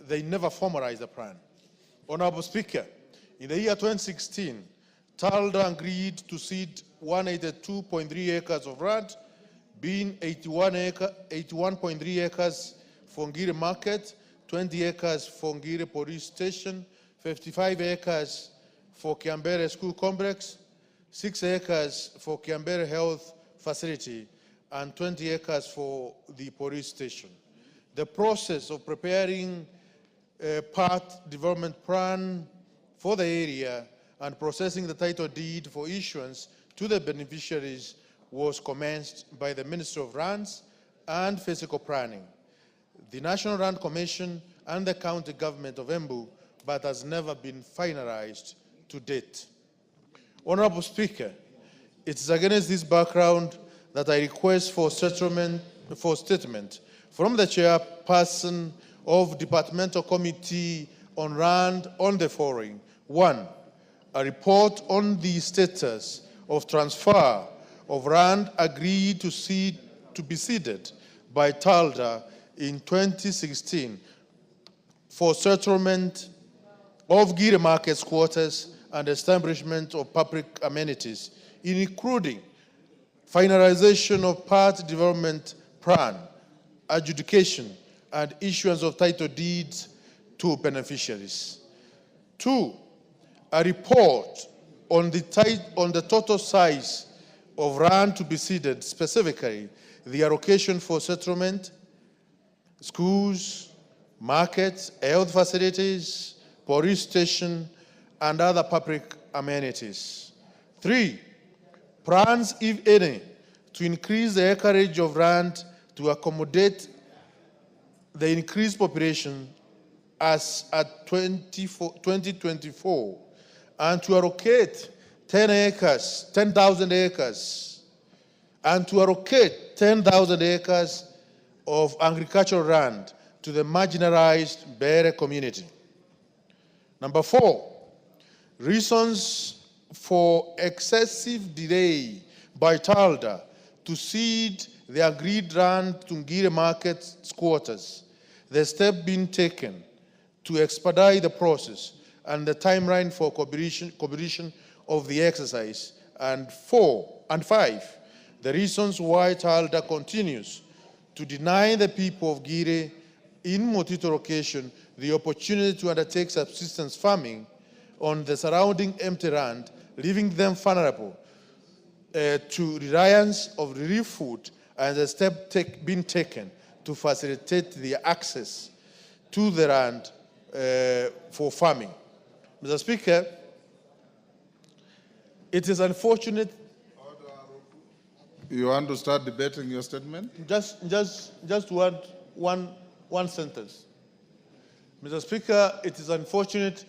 they never formalized the plan. Honorable Speaker, in the year 2016, TALDA agreed to cede 182.3 acres of land, being 81.3 acres for Ngiri Market, 20 acres for Ngiri Police Station, 55 acres for Kiambere School Complex, 6 acres for Kiambere Health Facility, and 20 acres for the police station. The process of preparing a part development plan for the area and processing the title deed for issuance to the beneficiaries was commenced by the Ministry of Lands and Physical Planning, the National Land Commission, and the county government of Embu, but has never been finalized to date. Honorable Speaker, it is against this background that I request for statement from the chairperson of Departmental Committee on Land on the following. 1. A report on the status of transfer of land agreed to be ceded by TALDA in 2016 for settlement of Ngiri Market's quarters and establishment of public amenities, including finalization of part development plan, adjudication, and issuance of title deeds to beneficiaries. 2, a report on the total size of land to be ceded, specifically the allocation for settlement, schools, markets, health facilities, police station, and other public amenities. 3, plans, if any, to increase the acreage of land to accommodate the increased population as at 2024, and to allocate 10,000 acres, and to allocate 10,000 acres of agricultural land to the marginalized Bere community. Number 4, reasons for excessive delay by TALDA to cede the agreed land to Ngiri Market's quarters, the step being taken to expedite the process and the timeline for completion of the exercise, and 5, the reasons why TALDA continues to deny the people of Ngiri in Motito location the opportunity to undertake subsistence farming on the surrounding empty land, leaving them vulnerable to reliance of relief food, and the step being taken to facilitate the access to the land for farming. Mr. Speaker, it is unfortunate. You want to start debating your statement? Just one sentence. Mr. Speaker, it is unfortunate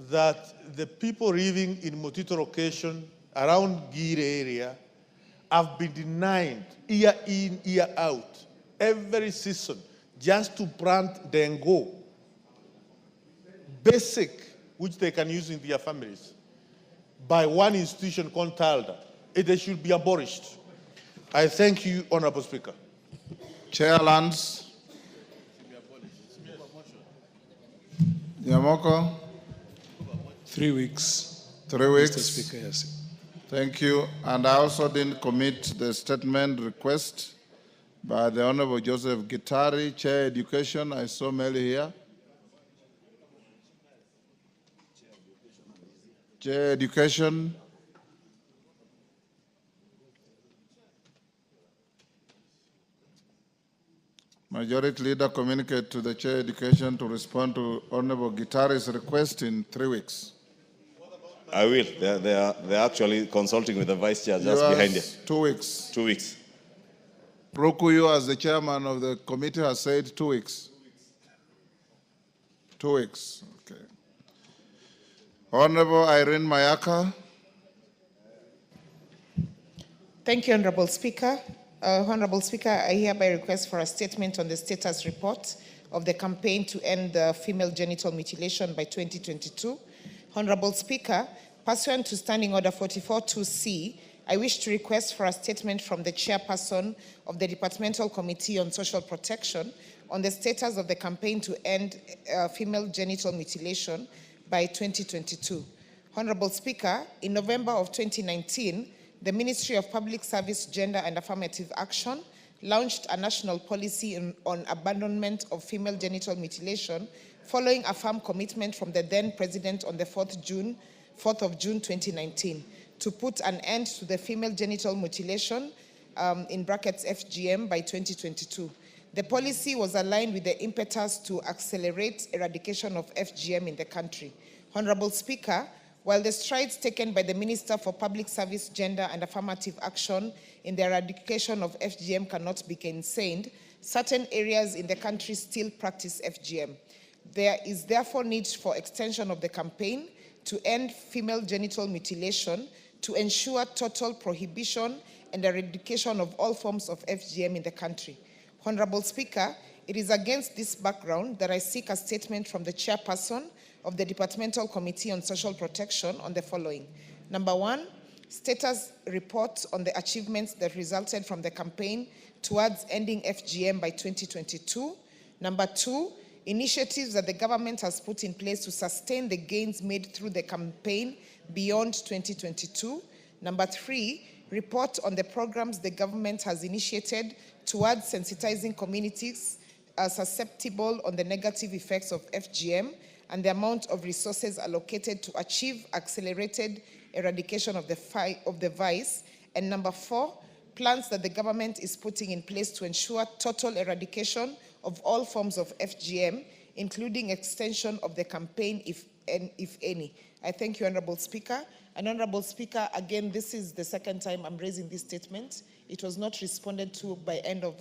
that the people living in Motito location around Ngiri area have been denied year in, year out, every season, just to plant dengo, basic, which they can use in their families, by one institution called TALDA. It should be abolished. I thank you, Honorable Speaker. Chair Lands. Yamoko. 3 weeks. 3 weeks. Mr. Speaker, yes. Thank you. And I also didn't commit the statement request by the Honorable Joseph Gitari, Chair Education. I saw Meli here. Chair Education. Majority Leader communicate to the Chair Education to respond to Honorable Gitari's request in 3 weeks. I will. They're actually consulting with the Vice Chair just behind you. 2 weeks. 2 weeks. Prokuyu, as the chairman of the committee, has said 2 weeks. 2 weeks. Okay. Honorable Irene Mayaka. Thank you, Honorable Speaker. Honorable Speaker, I hereby request for a statement on the status report of the campaign to end female genital mutilation by 2022. Honorable Speaker, pursuant to Standing Order 44.2c, I wish to request for a statement from the chairperson of the Departmental Committee on Social Protection on the status of the campaign to end female genital mutilation by 2022. Honorable Speaker, in November of 2019, the Ministry of Public Service, Gender and Affirmative Action launched a national policy on abandonment of female genital mutilation following a firm commitment from the then President on the 4th of June 2019 to put an end to the female genital mutilation, in brackets FGM, by 2022. The policy was aligned with the impetus to accelerate eradication of FGM in the country. Honorable Speaker, while the strides taken by the Minister for Public Service, Gender and Affirmative Action in the eradication of FGM cannot be gainsaid, certain areas in the country still practice FGM. There is therefore need for extension of the campaign to end female genital mutilation to ensure total prohibition and eradication of all forms of FGM in the country. Honorable Speaker, it is against this background that I seek a statement from the chairperson of the Departmental Committee on Social Protection on the following. Number one, status report on the achievements that resulted from the campaign towards ending FGM by 2022. Number two, initiatives that the government has put in place to sustain the gains made through the campaign beyond 2022. Number three, report on the programs the government has initiated towards sensitizing communities susceptible on the negative effects of FGM and the amount of resources allocated to achieve accelerated eradication of the vice. And number four, plans that the government is putting in place to ensure total eradication of all forms of FGM, including extension of the campaign, if any. I thank you, Honorable Speaker. And Honorable Speaker, again, this is the second time I'm raising this statement. It was not responded to by end of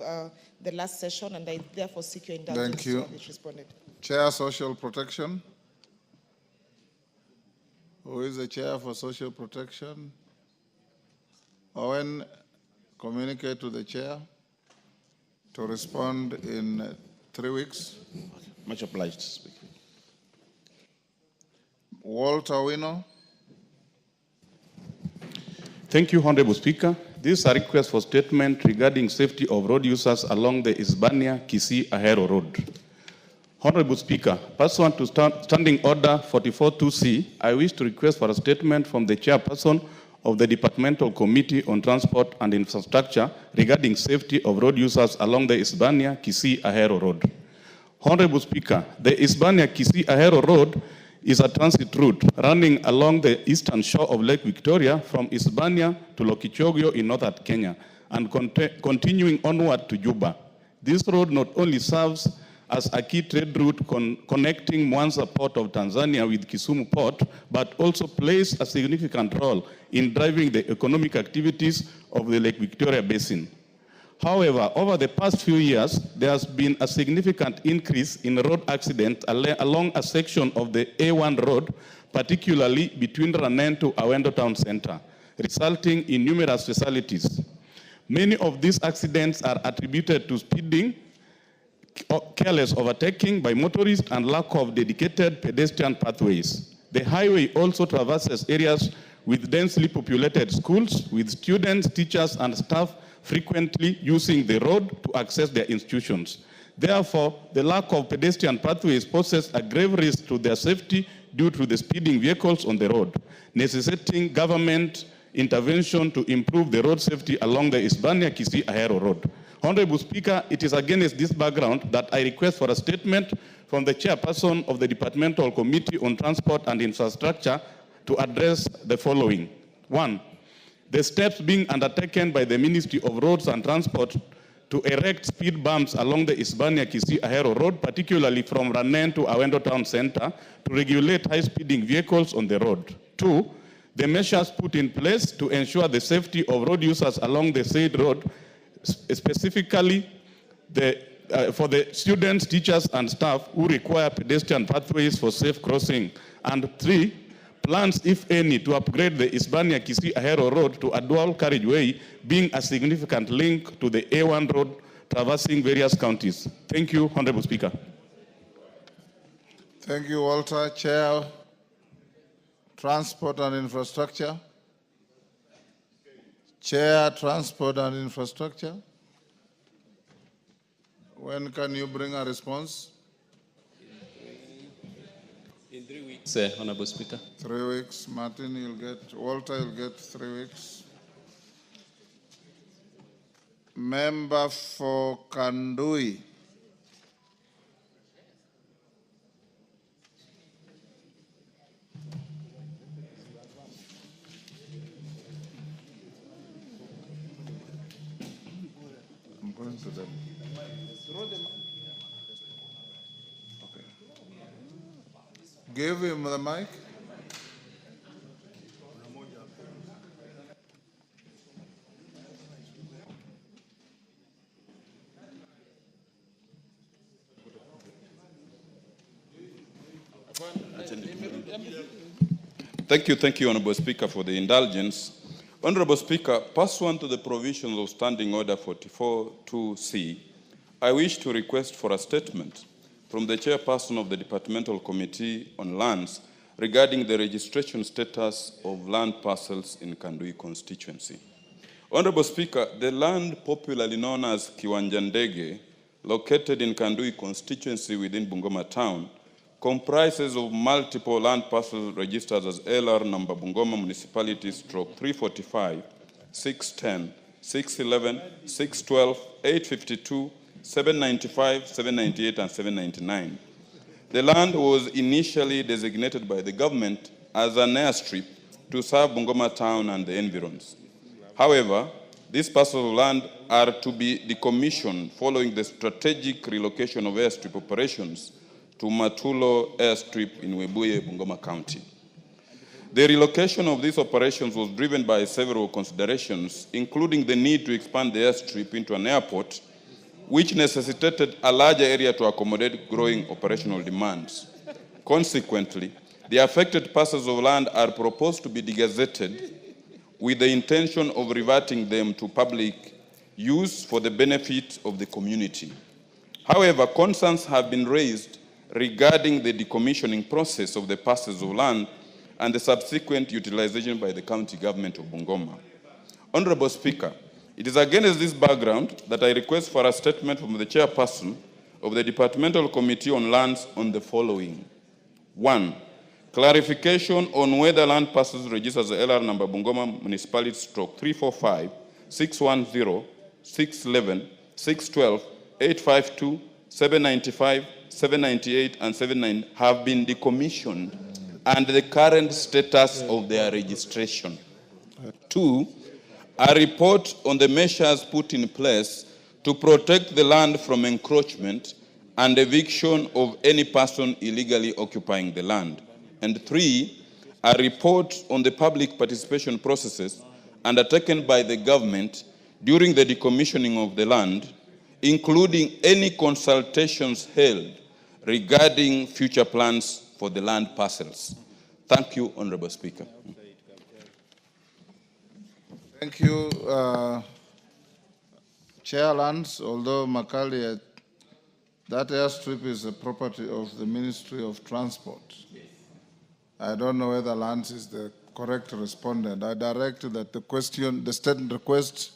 the last session, and I therefore seek your indulgence. Thank you. To have it responded. Chair, Social Protection. Who is the Chair for Social Protection? Owen, communicate to the Chair to respond in 3 weeks. Much obliged, Speaker. Walter Wino. Thank you, Honorable Speaker. This is a request for statement regarding safety of road users along the Hispania-Kisii-Ahero Road. Honorable Speaker, pursuant to Standing Order 44-2C, I wish to request for a statement from the chairperson of the Departmental Committee on Transport and Infrastructure regarding safety of road users along the Hispania-Kisii-Ahero Road. Honorable Speaker, the Hispania-Kisii-Ahero Road is a transit route running along the eastern shore of Lake Victoria from Hispania to Lokichogio in northern Kenya and continuing onward to Juba. This road not only serves as a key trade route connecting Mwanza port of Tanzania with Kisumu port, but also plays a significant role in driving the economic activities of the Lake Victoria Basin. However, over the past few years, there has been a significant increase in road accidents along a section of the A1 road, particularly between Ranen to Awendo Town Center, resulting in numerous fatalities. Many of these accidents are attributed to speeding, careless overtaking by motorists, and lack of dedicated pedestrian pathways. The highway also traverses areas with densely populated schools, with students, teachers, and staff frequently using the road to access their institutions. Therefore, the lack of pedestrian pathways poses a grave risk to their safety due to the speeding vehicles on the road, necessitating government intervention to improve the road safety along the Hispania-Kisii-Ahero Road. Honorable Speaker, it is against this background that I request for a statement from the chairperson of the Departmental Committee on Transport and Infrastructure to address the following. One, the steps being undertaken by the Ministry of Roads and Transport to erect speed bumps along the Hispania-Kisii-Ahero Road, particularly from Ranen to Awendo Town Center, to regulate high-speeding vehicles on the road. Two, the measures put in place to ensure the safety of road users along the said road, specifically for the students, teachers, and staff who require pedestrian pathways for safe crossing. And three, plans, if any, to upgrade the Hispania-Kisii-Ahero Road to a dual carriageway, being a significant link to the A1 road traversing various counties. Thank you, Honorable Speaker. Thank you, Walter. Chair, Transport and Infrastructure. Chair, Transport and Infrastructure. When can you bring a response? In 3 weeks, Honorable Speaker. 3 weeks. Martin, Walter, you'll get 3 weeks. Member for Kandui. I'm going to them. Okay. Give him the mic. Thank you, Honorable Speaker, for the indulgence. Honorable Speaker, pursuant to the provisions of Standing Order 44.2c, I wish to request for a statement from the chairperson of the Departmental Committee on Lands regarding the registration status of land parcels in Kandui constituency. Honorable Speaker, the land popularly known as Kiwanja Ndege, located in Kandui constituency within Bungoma town, comprises of multiple land parcels registered as LR number Bungoma Municipality stroke 345, 610, 611, 612, 852, 795, 798, and 799. The land was initially designated by the government as an airstrip to serve Bungoma town and the environs. However, these parcels of land are to be decommissioned following the strategic relocation of airstrip operations to Matulo airstrip in Webuye, Bungoma County. The relocation of these operations was driven by several considerations, including the need to expand the airstrip into an airport, which necessitated a larger area to accommodate growing operational demands. Consequently, the affected parcels of land are proposed to be degazetted with the intention of reverting them to public use for the benefit of the community. However, concerns have been raised regarding the decommissioning process of the parcels of land and the subsequent utilization by the county government of Bungoma. Honorable Speaker, it is against this background that I request for a statement from the chairperson of the Departmental Committee on Lands on the following. 1. Clarification on whether land parcels registered as LR number Bungoma Municipality stroke 345, 610, 611, 612, 852, 795, 798, and 79 have been decommissioned and the current status of their registration. 2, a report on the measures put in place to protect the land from encroachment and eviction of any person illegally occupying the land. And 3, a report on the public participation processes undertaken by the government during the decommissioning of the land, including any consultations held regarding future plans for the land parcels. Thank you, Honorable Speaker. Thank you, Chair Lands. Although Makali, that airstrip is a property of the Ministry of Transport. I don't know whether Lands is the correct respondent. I direct that the statement request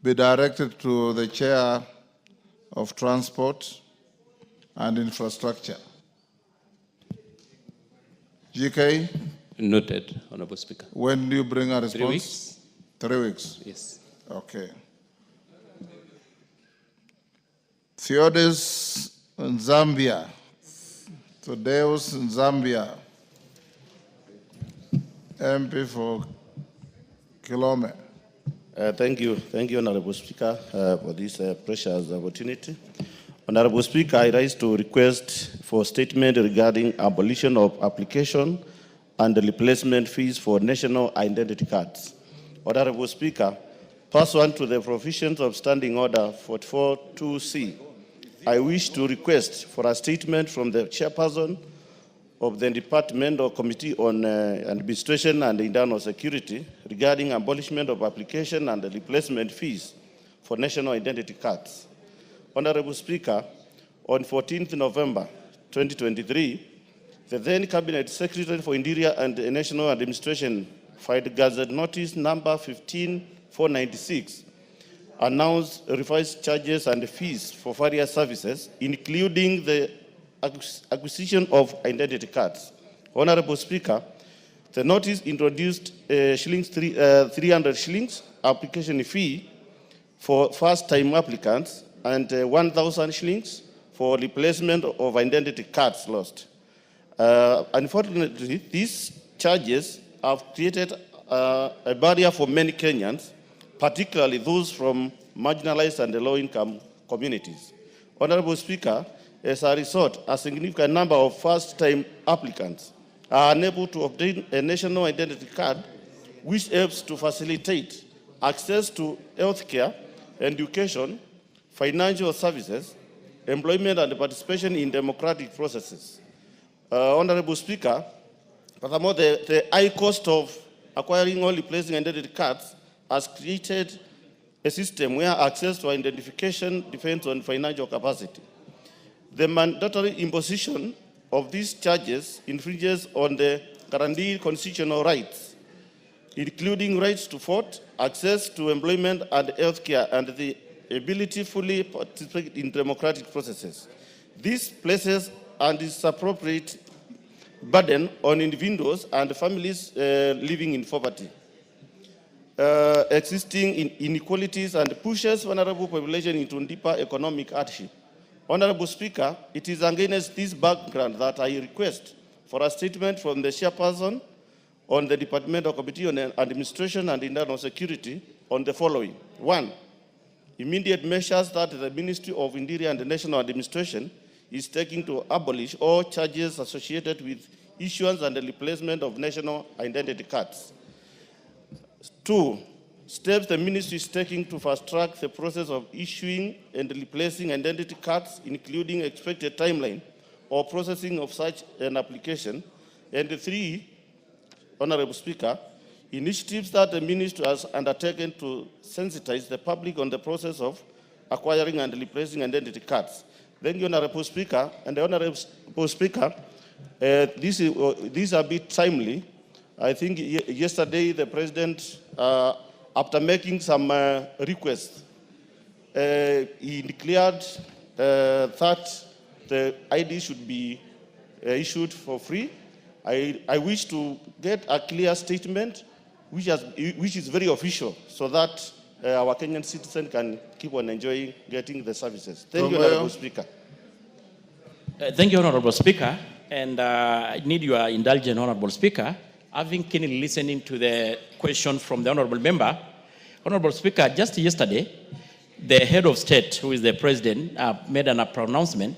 be directed to the Chair of Transport and Infrastructure. GK? Noted, Honorable Speaker. When do you bring a response? 3 weeks. 3 weeks? Yes. Okay. Theodis in Zambia. Theodeus in Zambia. MP for Kilome. Thank you, Honorable Speaker, for this precious opportunity. Honorable Speaker, I rise to request for statement regarding abolition of application and replacement fees for national identity cards. Honorable Speaker, pursuant to the provisions of Standing Order 44.2c, I wish to request for a statement from the chairperson of the Departmental Committee on Administration and Internal Security regarding abolishment of application and replacement fees for national identity cards. Honorable Speaker, on 14th November 2023, the then Cabinet Secretary for Interior and National Administration filed Gazette Notice number 15496, announced revised charges and fees for various services, including the acquisition of identity cards. Honorable Speaker, the notice introduced 300 shillings application fee for first-time applicants and 1,000 shillings for replacement of identity cards lost. Unfortunately, these charges have created a barrier for many Kenyans, particularly those from marginalized and low-income communities. Honorable Speaker, as a result, a significant number of first-time applicants are unable to obtain a national identity card, which helps to facilitate access to healthcare, education, financial services, employment, and participation in democratic processes. Honorable Speaker, furthermore, the high cost of acquiring or replacing identity cards has created a system where access to identification depends on financial capacity. The mandatory imposition of these charges infringes on the guaranteed constitutional rights, including rights to vote, access to employment and healthcare, and the ability to fully participate in democratic processes. This places an disappropriate burden on individuals and families living in poverty, existing inequalities, and pushes vulnerable population into deeper economic hardship. Honorable Speaker, it is against this background that I request for a statement from the chairperson on the Department of Committee on Administration and Internal Security on the following. 1, immediate measures that the Ministry of Interior and National Administration is taking to abolish all charges associated with issuance and the replacement of national identity cards. 2, steps the ministry is taking to fast-track the process of issuing and replacing identity cards, including expected timeline or processing of such an application. And 3, Honorable Speaker, initiatives that the ministry has undertaken to sensitize the public on the process of acquiring and replacing identity cards. Thank you, Honorable Speaker. And the Honorable Speaker, this is a bit timely. I think yesterday the President, after making some requests, he declared that the ID should be issued for free. I wish to get a clear statement which is very official, so that our Kenyan citizen can keep on enjoying getting the services. Thank you, Honorable Speaker. Thank you, Honorable Speaker. And I need your indulgence, Honorable Speaker. Having keenly listening to the question from the Honorable Member, Honorable Speaker, just yesterday, the head of state, who is the president, made a pronouncement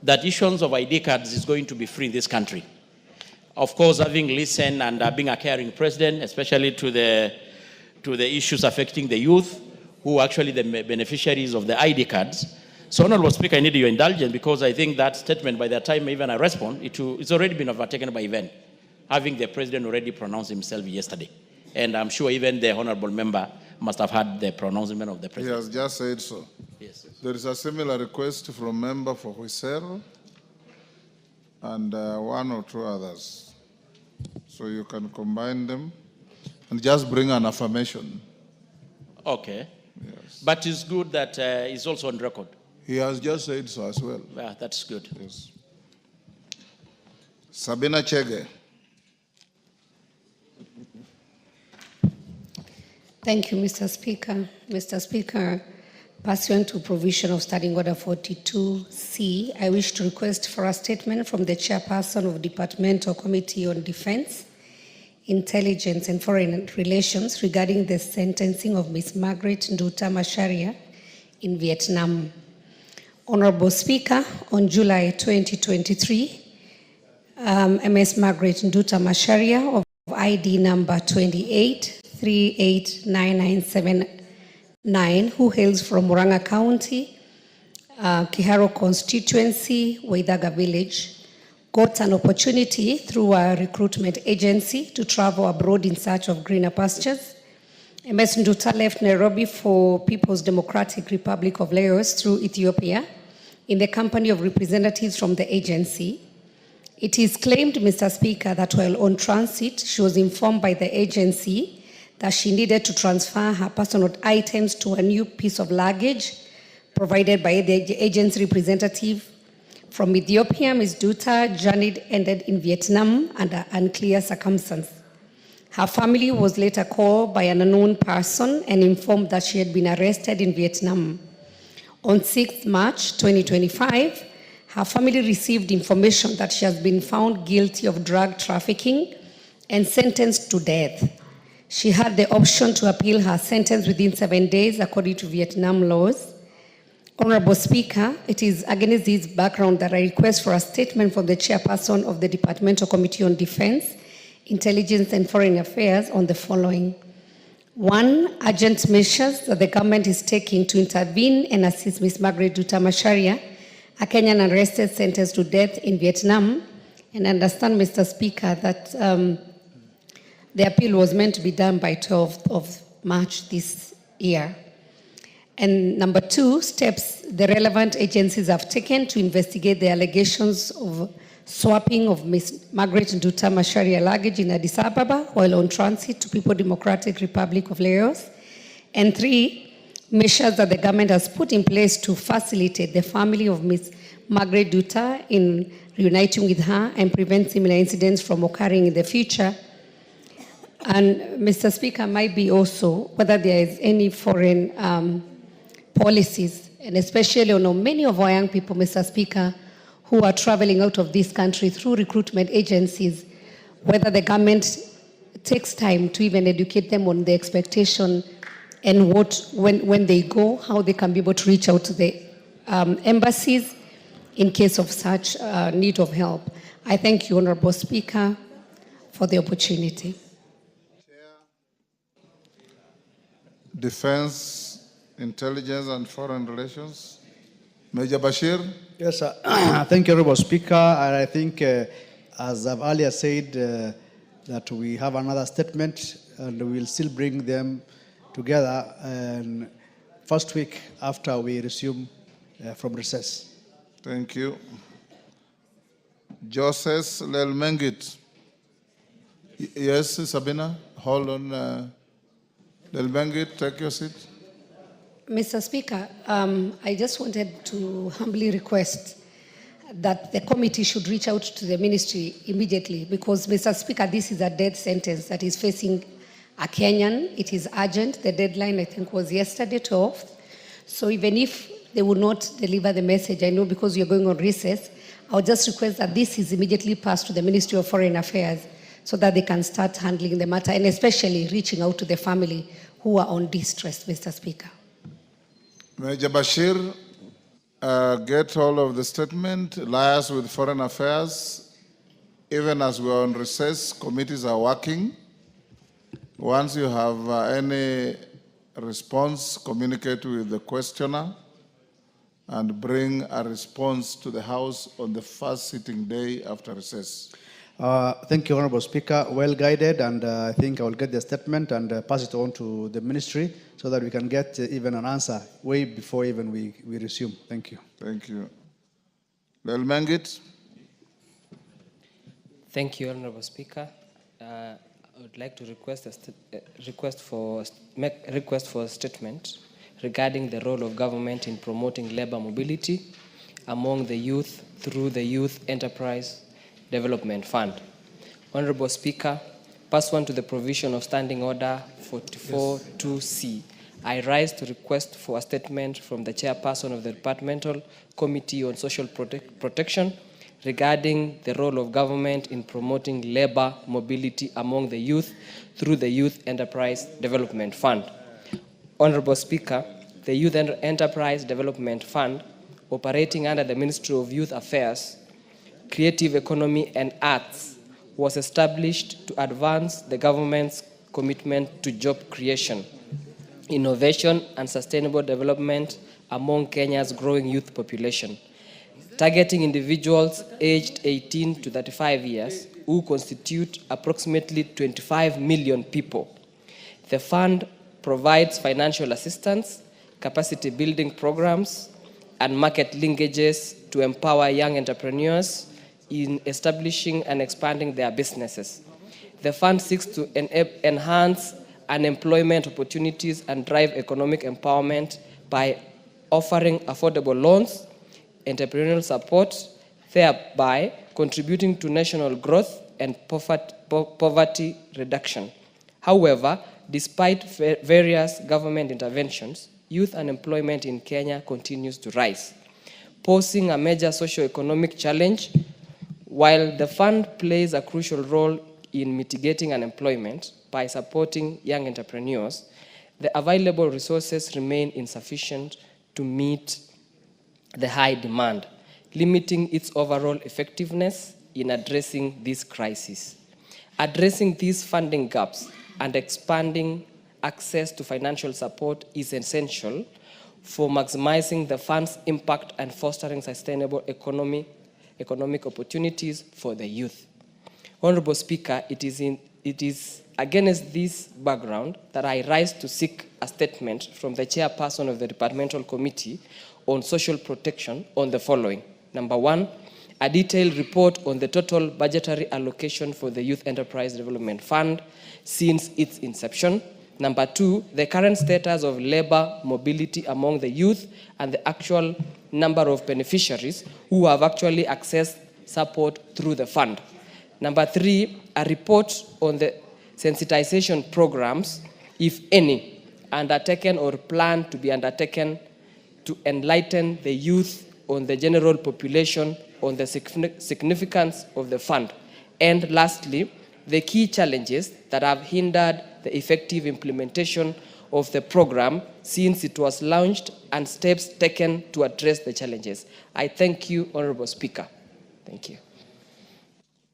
that issuance of ID cards is going to be free in this country. Of course, having listened and being a caring president, especially to the issues affecting the youth, who are actually the beneficiaries of the ID cards. So, Honorable Speaker, I need your indulgence because I think that statement, by the time even I respond, it's already been overtaken by event, having the president already pronounced himself yesterday. And I'm sure even the Honorable Member must have had the pronouncement of the president. He has just said so. Yes. There is a similar request from member for Huisero and 1 or 2 others. So you can combine them and just bring an affirmation. Okay. Yes. But it's good that it's also on record. He has just said so as well. Yeah, that's good. Yes. Sabina Chege. Thank you, Mr. Speaker. Mr. Speaker, pursuant to provision of Standing Order 42C, I wish to request for a statement from the Chairperson of Departmental Committee on Defense, Intelligence and Foreign Relations regarding the sentencing of Ms. Margaret Nduta Macharia in Vietnam. Honorable Speaker, on July 2023, Ms. Margaret Nduta Macharia of ID number 28389979, who hails from Murang'a County, Kiharo constituency, Waidaga village, got an opportunity through a recruitment agency to travel abroad in search of greener pastures. Ms. Nduta left Nairobi for People's Democratic Republic of Laos through Ethiopia in the company of representatives from the agency. It is claimed, Mr. Speaker, that while on transit, she was informed by the agency that she needed to transfer her personal items to a new piece of luggage provided by the agency representative. From Ethiopia, Ms. Duta journey ended in Vietnam under unclear circumstances. Her family was later called by an unknown person and informed that she had been arrested in Vietnam. On 6 March 2025, her family received information that she has been found guilty of drug trafficking and sentenced to death. She had the option to appeal her sentence within 7 days according to Vietnam laws. Honorable Speaker, it is against this background that I request for a statement from the chairperson of the Departmental Committee on Defense, Intelligence and Foreign Affairs on the following. 1, urgent measures that the government is taking to intervene and assist Ms. Margaret Duta Macharia, a Kenyan arrested sentenced to death in Vietnam. And I understand, Mr. Speaker, that the appeal was meant to be done by 12th of March this year. And number 2, steps the relevant agencies have taken to investigate the allegations of swapping of Ms. Margaret Duta Macharia luggage in Addis Ababa while on transit to People Democratic Republic of Laos. And 3, measures that the government has put in place to facilitate the family of Ms. Margaret Duta in reuniting with her and prevent similar incidents from occurring in the future. And Mr. Speaker, might be also whether there is any foreign policies, and especially on many of our young people, Mr. Speaker, who are traveling out of this country through recruitment agencies, whether the government takes time to even educate them on the expectation and when they go, how they can be able to reach out to the embassies in case of such need of help. I thank you, Honorable Speaker, for the opportunity. Defense, Intelligence and Foreign Relations. Major Bashir. Yes, sir. Thank you, Honorable Speaker. And I think, as I've earlier said, that we have another statement and we will still bring them together first week after we resume from recess. Thank you. Joseph Lelmengit. Yes, Sabina, hold on. Lelmengit, take your seat. Mr. Speaker, I just wanted to humbly request that the committee should reach out to the ministry immediately because, Mr. Speaker, this is a death sentence that is facing a Kenyan. It is urgent. The deadline, I think, was yesterday, 12th. So even if they would not deliver the message, I know because you're going on recess, I would just request that this is immediately passed to the Ministry of Foreign Affairs so that they can start handling the matter and especially reaching out to the family who are on distress, Mr. Speaker. Major Bashir, get all of the statement, liaise with Foreign Affairs. Even as we're on recess, committees are working. Once you have any response, communicate with the questioner and bring a response to the House on the first sitting day after recess. Thank you, Honorable Speaker. Well guided, and I think I will get the statement and pass it on to the ministry so that we can get even an answer way before even we resume. Thank you. Thank you. Lelmengit. Thank you, Honorable Speaker. I would like to request for a statement regarding the role of government in promoting labor mobility among the youth through the Youth Enterprise Development Fund. Honorable Speaker, pursuant to the provision of Standing Order 44.2c, I rise to request for a statement from the chairperson of the Departmental Committee on Social Protection regarding the role of government in promoting labor mobility among the youth through the Youth Enterprise Development Fund. Honorable Speaker, the Youth Enterprise Development Fund, operating under the Ministry of Youth Affairs, Creative Economy and Arts, was established to advance the government's commitment to job creation, innovation, and sustainable development among Kenya's growing youth population, targeting individuals aged 18 to 35 years, who constitute approximately 25 million people. The fund provides financial assistance, capacity building programs, and market linkages to empower young entrepreneurs in establishing and expanding their businesses. The fund seeks to enhance unemployment opportunities and drive economic empowerment by offering affordable loans, entrepreneurial support, thereby contributing to national growth and poverty reduction. However, despite various government interventions, youth unemployment in Kenya continues to rise, posing a major socio-economic challenge. While the fund plays a crucial role in mitigating unemployment by supporting young entrepreneurs, the available resources remain insufficient to meet the high demand, limiting its overall effectiveness in addressing this crisis. Addressing these funding gaps and expanding access to financial support is essential for maximizing the fund's impact and fostering sustainable economic opportunities for the youth. Honorable Speaker, it is against this background that I rise to seek a statement from the chairperson of the Departmental Committee on Social Protection on the following. Number one, a detailed report on the total budgetary allocation for the Youth Enterprise Development Fund since its inception. Number two, the current status of labor mobility among the youth and the actual number of beneficiaries who have actually accessed support through the fund. Number three, a report on the sensitization programs, if any, undertaken or planned to be undertaken to enlighten the youth on the general population on the significance of the fund. And lastly, the key challenges that have hindered the effective implementation of the program since it was launched and steps taken to address the challenges. I thank you, Honorable Speaker. Thank you.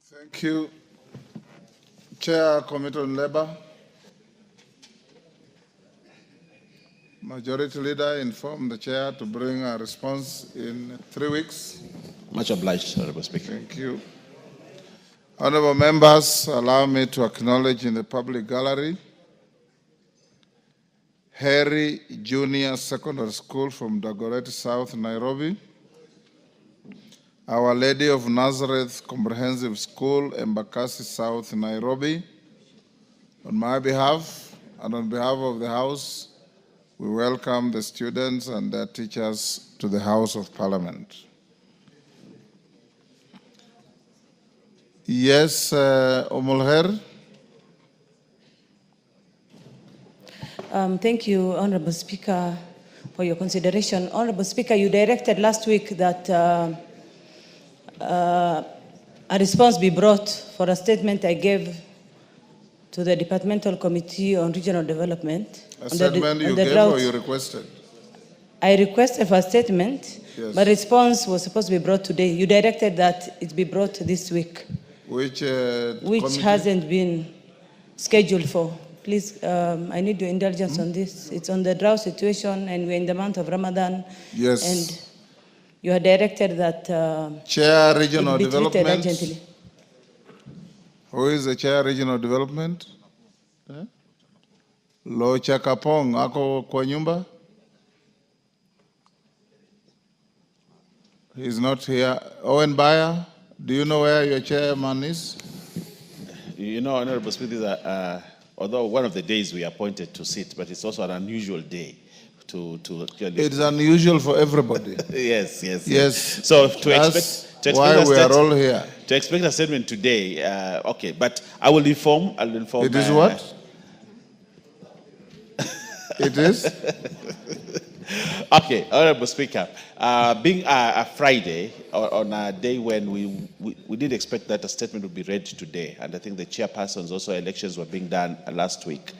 Thank you. Chair, Committee on Labor. Majority Leader informed the Chair to bring a response in 3 weeks. Much obliged, Honorable Speaker. Thank you. Honorable members, allow me to acknowledge in the public gallery Harry Junior Secondary School from Dagoretti South, Nairobi, Our Lady of Nazareth Comprehensive School, Embakasi South, Nairobi. On my behalf and on behalf of the House, we welcome the students and their teachers to the House of Parliament. Yes, Omulher. Thank you, Honorable Speaker, for your consideration. Honorable Speaker, you directed last week that a response be brought for a statement I gave to the Departmental Committee on Regional Development. A statement you gave or you requested? I requested for a statement, yes, but response was supposed to be brought today. You directed that it be brought this week. Which committee? Hasn't been scheduled for. Please, I need your indulgence on this. It's on the drought situation, and we're in the month of Ramadan. Yes. And you are directed that Chair Regional it be treated Development. urgently. Who is the Chair Regional Development? Lo Chakapong, ako kwa nyumba? He's not here. Owen Bayer, do you know where your chairman is? You know, Honorable Speaker, although one of the days we are appointed to sit, but it's also an unusual day to actually. It's unusual for everybody. Yes. So That's why we are all here. To expect a statement today, okay, but I'll inform. It is what? It is? Okay, Honorable Speaker, being a Friday, on a day when we did expect that a statement would be read today, and I think the chairpersons also elections were being done last week.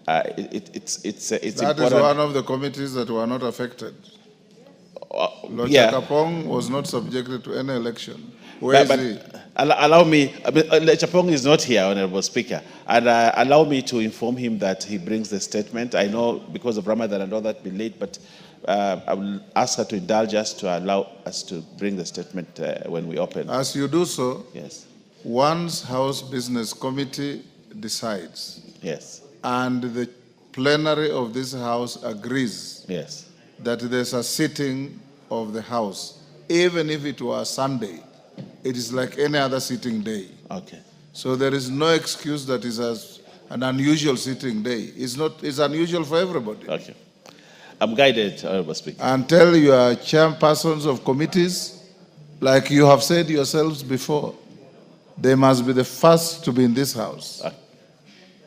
It's that important. is one of the committees that were not affected. Yeah. Chakapong was not subjected to any election. Where is he? Allow me, Chapong is not here, Honorable Speaker, and allow me to inform him that he brings the statement. I know because of Ramadan and all that be late, but I will ask her to indulge us to allow us to bring the statement when we open. As you do so, yes, once House Business Committee decides, yes, and the plenary of this House agrees, yes, that there's a sitting of the House, even if it were Sunday, it is like any other sitting day. Okay. So there is no excuse that is an unusual sitting day. It's unusual for everybody. Okay. I'm guided, Honorable Speaker. And tell your chairpersons of committees, like you have said yourselves before, they must be the first to be in this house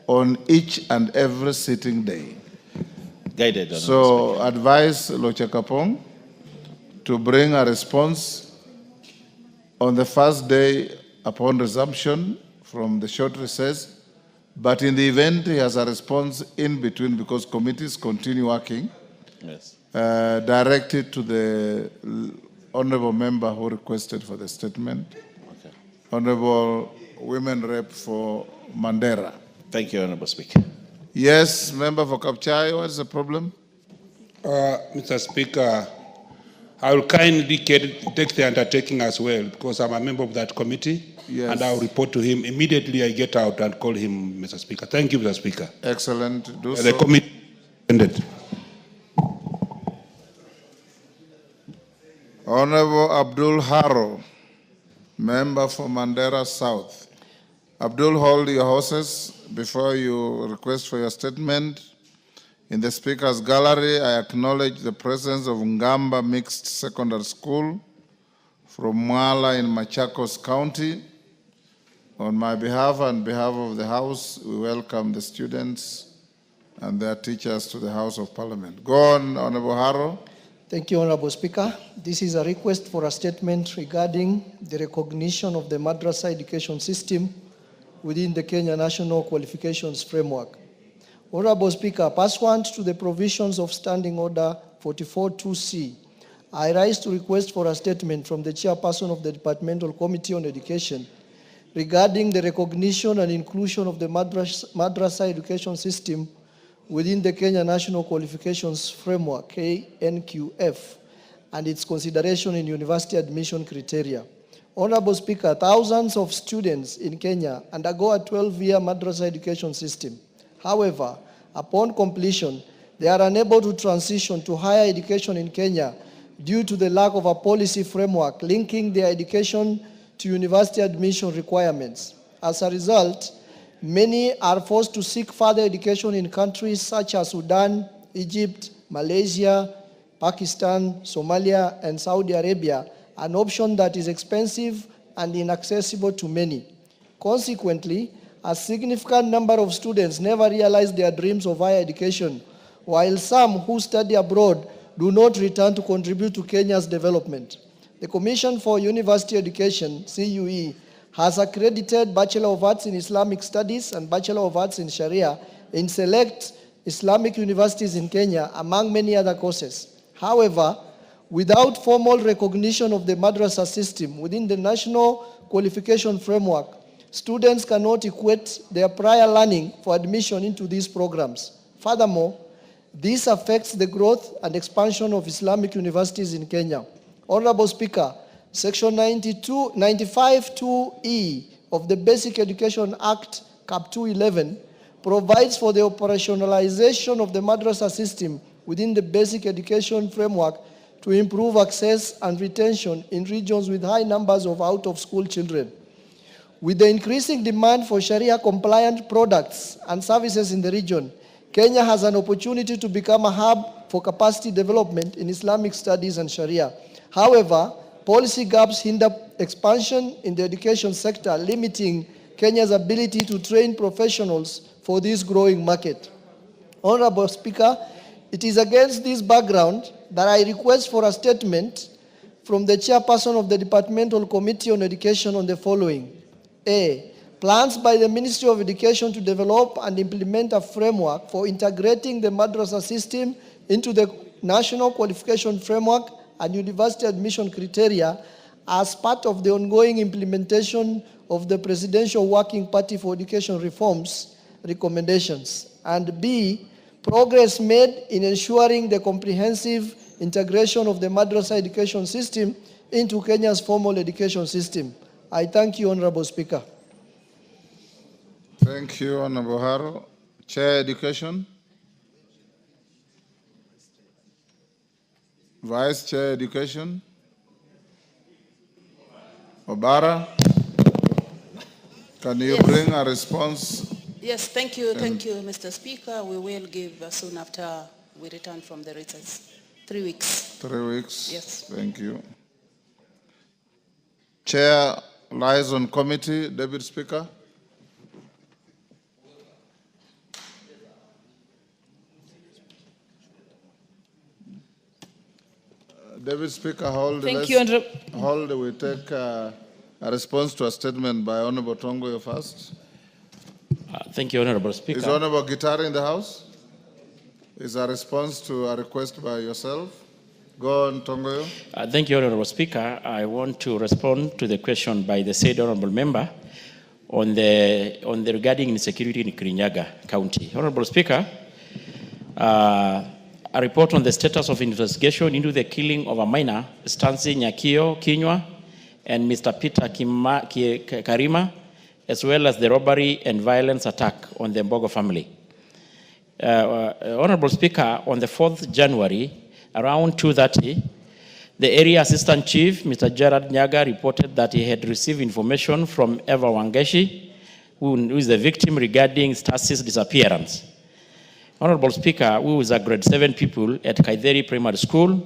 on each and every sitting day. Guided, Honorable So Speaker. advise Lochakapong to bring a response on the first day upon resumption from the short recess, but in the event he has a response in between because committees continue working, Yes. direct it to the honorable member who requested for the statement. Okay. Honorable Women Rep for Mandera. Thank you, Honorable Speaker. Yes, member for Kapchai, what is the problem? Mr. Speaker, I will kindly take the undertaking as well because I'm a member of that committee. Yes. And I'll report to him immediately I get out and call him, Mr. Speaker. Thank you, Mr. Speaker. Excellent. Do The so. committee ended. Honorable Abdul Haro, member for Mandera South. Abdul, hold your horses before you request for your statement. In the Speaker's gallery, I acknowledge the presence of Ngamba Mixed Secondary School from Mwala in Machakos County. On my behalf and behalf of the House, we welcome the students and their teachers to the House of Parliament. Go on, Honorable Haro. Thank you, Honorable Speaker. This is a request for a statement regarding the recognition of the madrasa education system within the Kenya National Qualifications Framework. Honorable Speaker, pursuant to the provisions of Standing Order 44-2C, I rise to request for a statement from the chairperson of the Departmental Committee on Education regarding the recognition and inclusion of the madrasa education system within the Kenya National Qualifications Framework, KNQF, and its consideration in university admission criteria. Honorable Speaker, thousands of students in Kenya undergo a 12-year madrasa education system. However, upon completion, they are unable to transition to higher education in Kenya due to the lack of a policy framework linking their education to university admission requirements. As a result, many are forced to seek further education in countries such as Sudan, Egypt, Malaysia, Pakistan, Somalia, and Saudi Arabia, an option that is expensive and inaccessible to many. Consequently, a significant number of students never realize their dreams of higher education, while some who study abroad do not return to contribute to Kenya's development. The Commission for University Education, CUE, has accredited Bachelor of Arts in Islamic Studies and Bachelor of Arts in Sharia in select Islamic universities in Kenya, among many other courses. However, without formal recognition of the madrasa system within the National Qualification Framework, students cannot equate their prior learning for admission into these programs. Furthermore, this affects the growth and expansion of Islamic universities in Kenya. Honorable Speaker, Section 95(2)E of the Basic Education Act, Cap 211, provides for the operationalization of the madrasa system within the basic education framework to improve access and retention in regions with high numbers of out-of-school children. With the increasing demand for Sharia-compliant products and services in the region, Kenya has an opportunity to become a hub for capacity development in Islamic studies and Sharia. However, policy gaps hinder expansion in the education sector, limiting Kenya's ability to train professionals for this growing market. Honorable Speaker, it is against this background that I request for a statement from the chairperson of the Departmental Committee on Education on the following. A. Plans by the Ministry of Education to develop and implement a framework for integrating the madrasa system into the National Qualification Framework and university admission criteria as part of the ongoing implementation of the Presidential Working Party for Education Reforms recommendations. And B. Progress made in ensuring the comprehensive integration of the madrasa education system into Kenya's formal education system. I thank you, Honorable Speaker. Thank you, Honorable Haro. Chair Education. Vice Chair Education. Obara. Can you bring a response Yes, thank you, Mr. Speaker. We will give soon after we return from the recess. 3 weeks. 3 weeks? Yes. Thank you. Chair liaison committee, Deputy Speaker. Deputy Speaker, hold. Thank you, Honorable. Hold. We take a response to a statement by Honorable Tongoyo first. Thank you, Honorable Speaker. Is Honorable Guitar in the House? Is a response to a request by yourself? Go on, Tongoyo. Thank you, Honorable Speaker. I want to respond to the question by the said Honorable Member on the regarding insecurity in Kirinyaga County. Honorable Speaker, a report on the status of investigation into the killing of a minor, Stancy Nyakio Kinywa and Mr. Peter Karima, as well as the robbery and violence attack on the Mbogo family. Honorable Speaker, on the 4th January, around 2:30, the area assistant chief, Mr. Gerard Nyaga, reported that he had received information from Eva Wangeshi, who is the victim, regarding Stacy's disappearance. Honorable Speaker, who is a grade 7 pupil at Kaideri Primary School,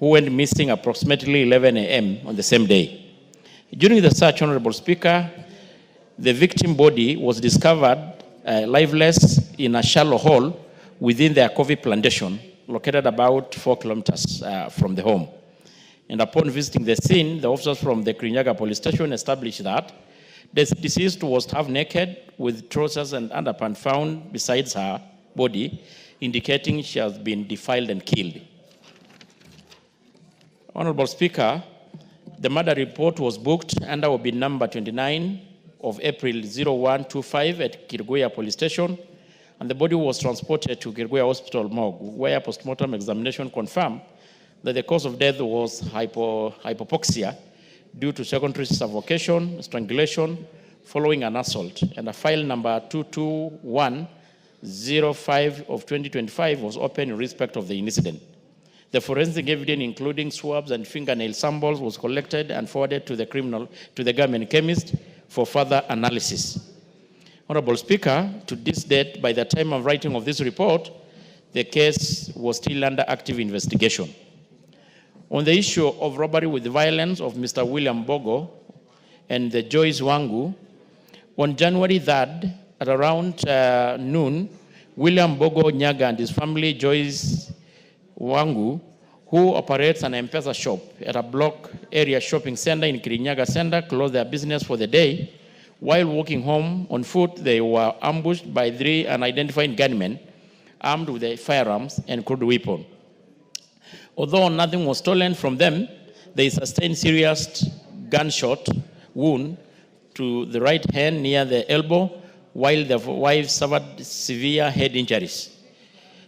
who went missing approximately 11 a.m. on the same day. During the search, Honorable Speaker, the victim body was discovered lifeless in a shallow hole within the Akovi plantation, located about 4 kilometers from the home. And upon visiting the scene, the officers from the Kirinyaga police station established that the deceased was half naked with trousers and underpants found beside her body, indicating she has been defiled and killed. Honorable Speaker, the murder report was booked under OB number 29 of April 0125 at Kirguya police station, and the body was transported to Kirguya Hospital morgue, where postmortem examination confirmed that the cause of death was hypoxia due to secondary suffocation, strangulation, following an assault, and a file number 22105 of 2025 was opened in respect of the incident. The forensic evidence, including swabs and fingernail samples, was collected and forwarded to the government chemist for further analysis. Honorable Speaker, to this date, by the time of writing of this report, the case was still under active investigation. On the issue of robbery with violence of Mr. William Bogo and the Joyce Wangu, on January 3rd, at around noon, William Bogo Nyaga and his family, Joyce Wangu, who operates an M-Pesa shop at a block area shopping center in Kirinyaga Center, closed their business for the day. While walking home on foot, they were ambushed by 3 unidentified gunmen armed with firearms and crude weapons. Although nothing was stolen from them, they sustained serious gunshot wound to the right hand near the elbow, while the wife suffered severe head injuries.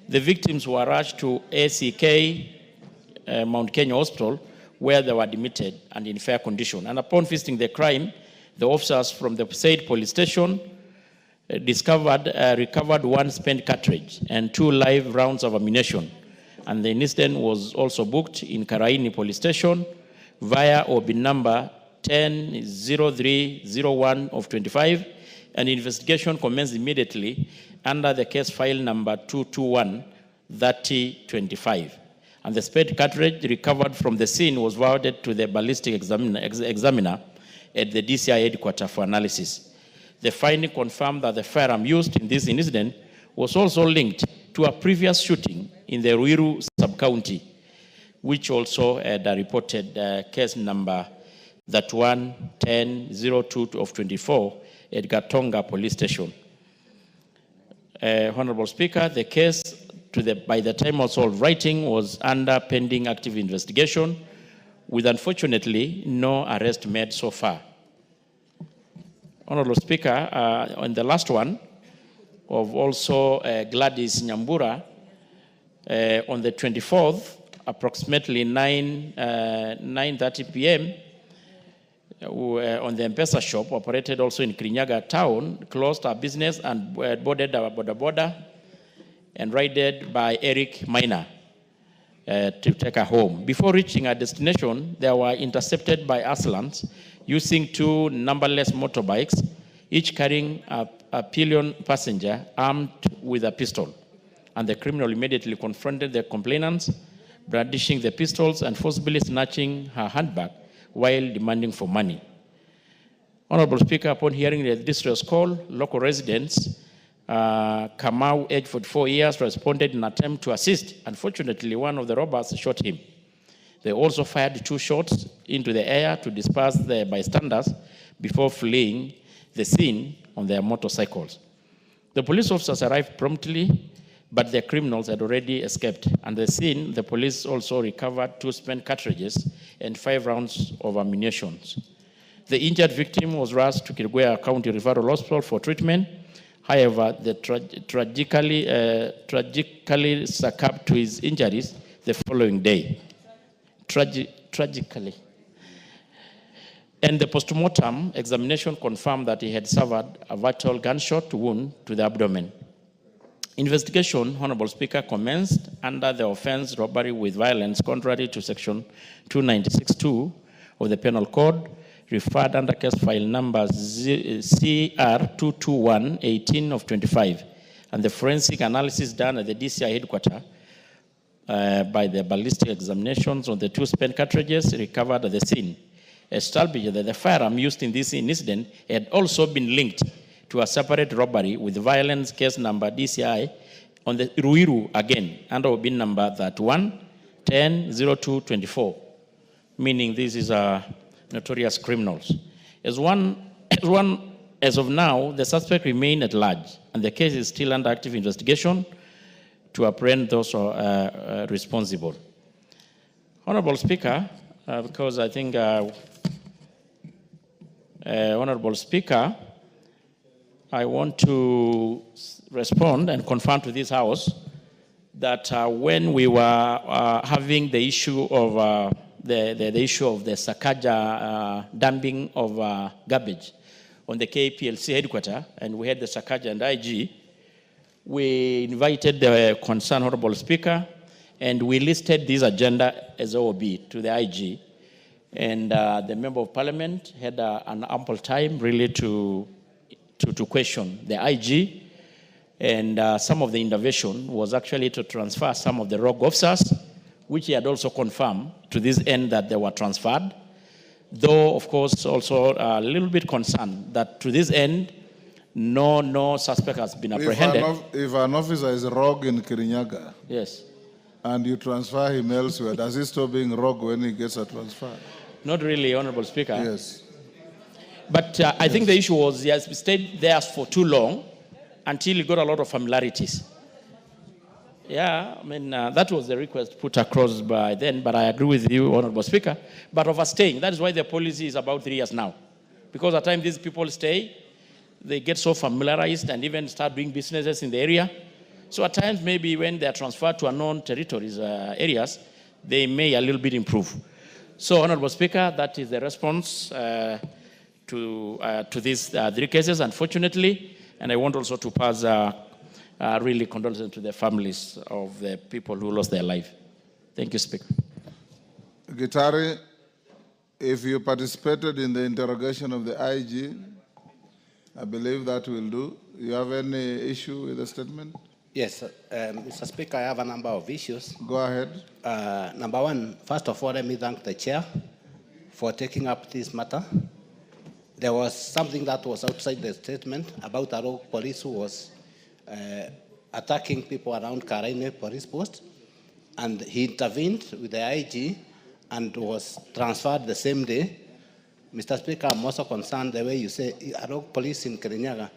The victims were rushed to ACK Mount Kenya Hospital, where they were admitted and in fair condition. And upon visiting the crime, the officers from the said police station recovered 1 spent cartridge and 2 live rounds of ammunition. And the incident was also booked in Karaini police station via OB number 100301 of 25, and investigation commenced immediately under the case file number 221-3025. And the spent cartridge recovered from the scene was forwarded to the ballistic examiner at the DCI headquarters for analysis. The finding confirmed that the firearm used in this incident was also linked to a previous shooting in the Ruiru sub-county, which also had a reported case number 31-1002 of 24 at Gatonga police station. Honorable Speaker, the case by the time also of writing was under pending active investigation, with unfortunately no arrest made so far. Honorable Speaker, on the last one of also Gladys Nyambura, on the 24th, approximately 9:30 p.m., on the M-Pesa shop, operated also in Kirinyaga town, closed our business and boarded our border and raided by Eric Minor to take her home. Before reaching our destination, they were intercepted by assailants using 2 numberless motorbikes, each carrying a pillion passenger armed with a pistol, and the criminal immediately confronted the complainants, brandishing the pistols and forcibly snatching her handbag while demanding for money. Honorable Speaker, upon hearing the distress call, local residents, Kamau, age 44 years, responded in an attempt to assist. Unfortunately, one of the robbers shot him. They also fired 2 shots into the air to disperse the bystanders before fleeing the scene on their motorcycles. The police officers arrived promptly, but the criminals had already escaped. At the scene, the police also recovered 2 spent cartridges and 5 rounds of ammunition. The injured victim was rushed to Kilgoya County Referral Hospital for treatment. However, the tragically succumbed to his injuries the following day. Tragically. And the postmortem examination confirmed that he had suffered a fatal gunshot wound to the abdomen. Investigation, Honorable Speaker, commenced under the offense robbery with violence contrary to Section 296(2) of the Penal Code, referred under case file number CR 221-18 of 25, and the forensic analysis done at the DCI headquarters by the ballistic examinations on the 2 spent cartridges recovered at the scene established that the firearm used in this incident had also been linked to a separate robbery with violence case number DCI on the Ruiru again under bin number 31-10-02-24, meaning this is a notorious criminals. As of now, the suspect remain at large, and the case is still under active investigation to apprehend those responsible. Honorable Speaker, because I think, Honorable Speaker, I want to respond and confirm to this House that when we were having the issue of the issue of the Sakaja dumping of garbage on the KPLC headquarters, and we had the Sakaja and IG, we invited the concerned Honorable Speaker, and we listed this agenda as OOB to the IG. And the Member of Parliament had an ample time really to question the IG. And some of the intervention was actually to transfer some of the rogue officers, which he had also confirmed to this end that they were transferred. Though, of course, also a little bit concerned that to this end, no suspect has been apprehended. If an officer is rogue in Kirinyaga, yes, and you transfer him elsewhere, does he stop being rogue when he gets a transfer? Not really, Honorable Speaker. Yes. But I think the issue was he has stayed there for too long until he got a lot of familiarities. Yeah, I mean, that was the request put across by then, but I agree with you, Honorable Speaker. But overstaying, that is why the policy is about 3 years now. Because at times these people stay, they get so familiarized and even start doing businesses in the area. So at times, maybe when they are transferred to unknown territories, areas, they may a little bit improve. So, Honorable Speaker, that is the response to these 3 cases, unfortunately. And I want also to pass really condolences to the families of the people who lost their life. Thank you, Speaker. Gitari, if you participated in the interrogation of the IG, I believe that will do. You have any issue with the statement? Yes, Mr. Speaker, I have a number of issues. Go ahead. Number one, first of all, let me thank the chair for taking up this matter. There was something that was outside the statement about a rogue police who was attacking people around Karaine police post, and he intervened with the IG and was transferred the same day. Mr. Speaker, I'm also concerned the way you say a rogue police in Kirinyaga,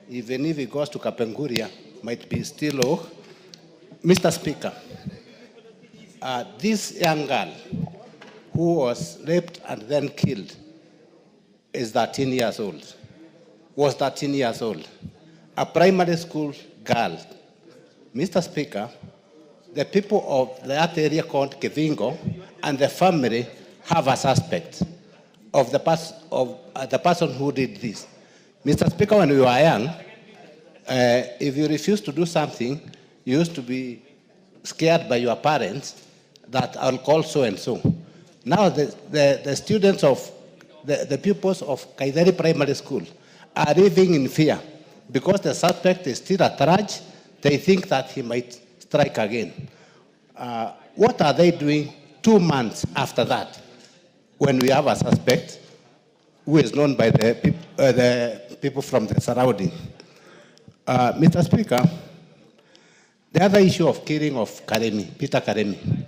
even if he goes to Kapenguria, might be still low. Mr. Speaker, this young girl who was raped and then killed is 13 years old, was 13 years old, a primary school girl. Mr. Speaker, the people of that area called Kivingo and the family have a suspect of the person who did this. Mr. Speaker, when we were young, if you refuse to do something, you used to be scared by your parents that I'll call so-and-so. Now the students of, the pupils of Kaidari Primary School are living in fear because the suspect is still at large, they think that he might strike again. What are they doing 2 months after that, when we have a suspect who is known by the people from the surrounding? Mr. Speaker, the other issue of killing of Peter Karemi,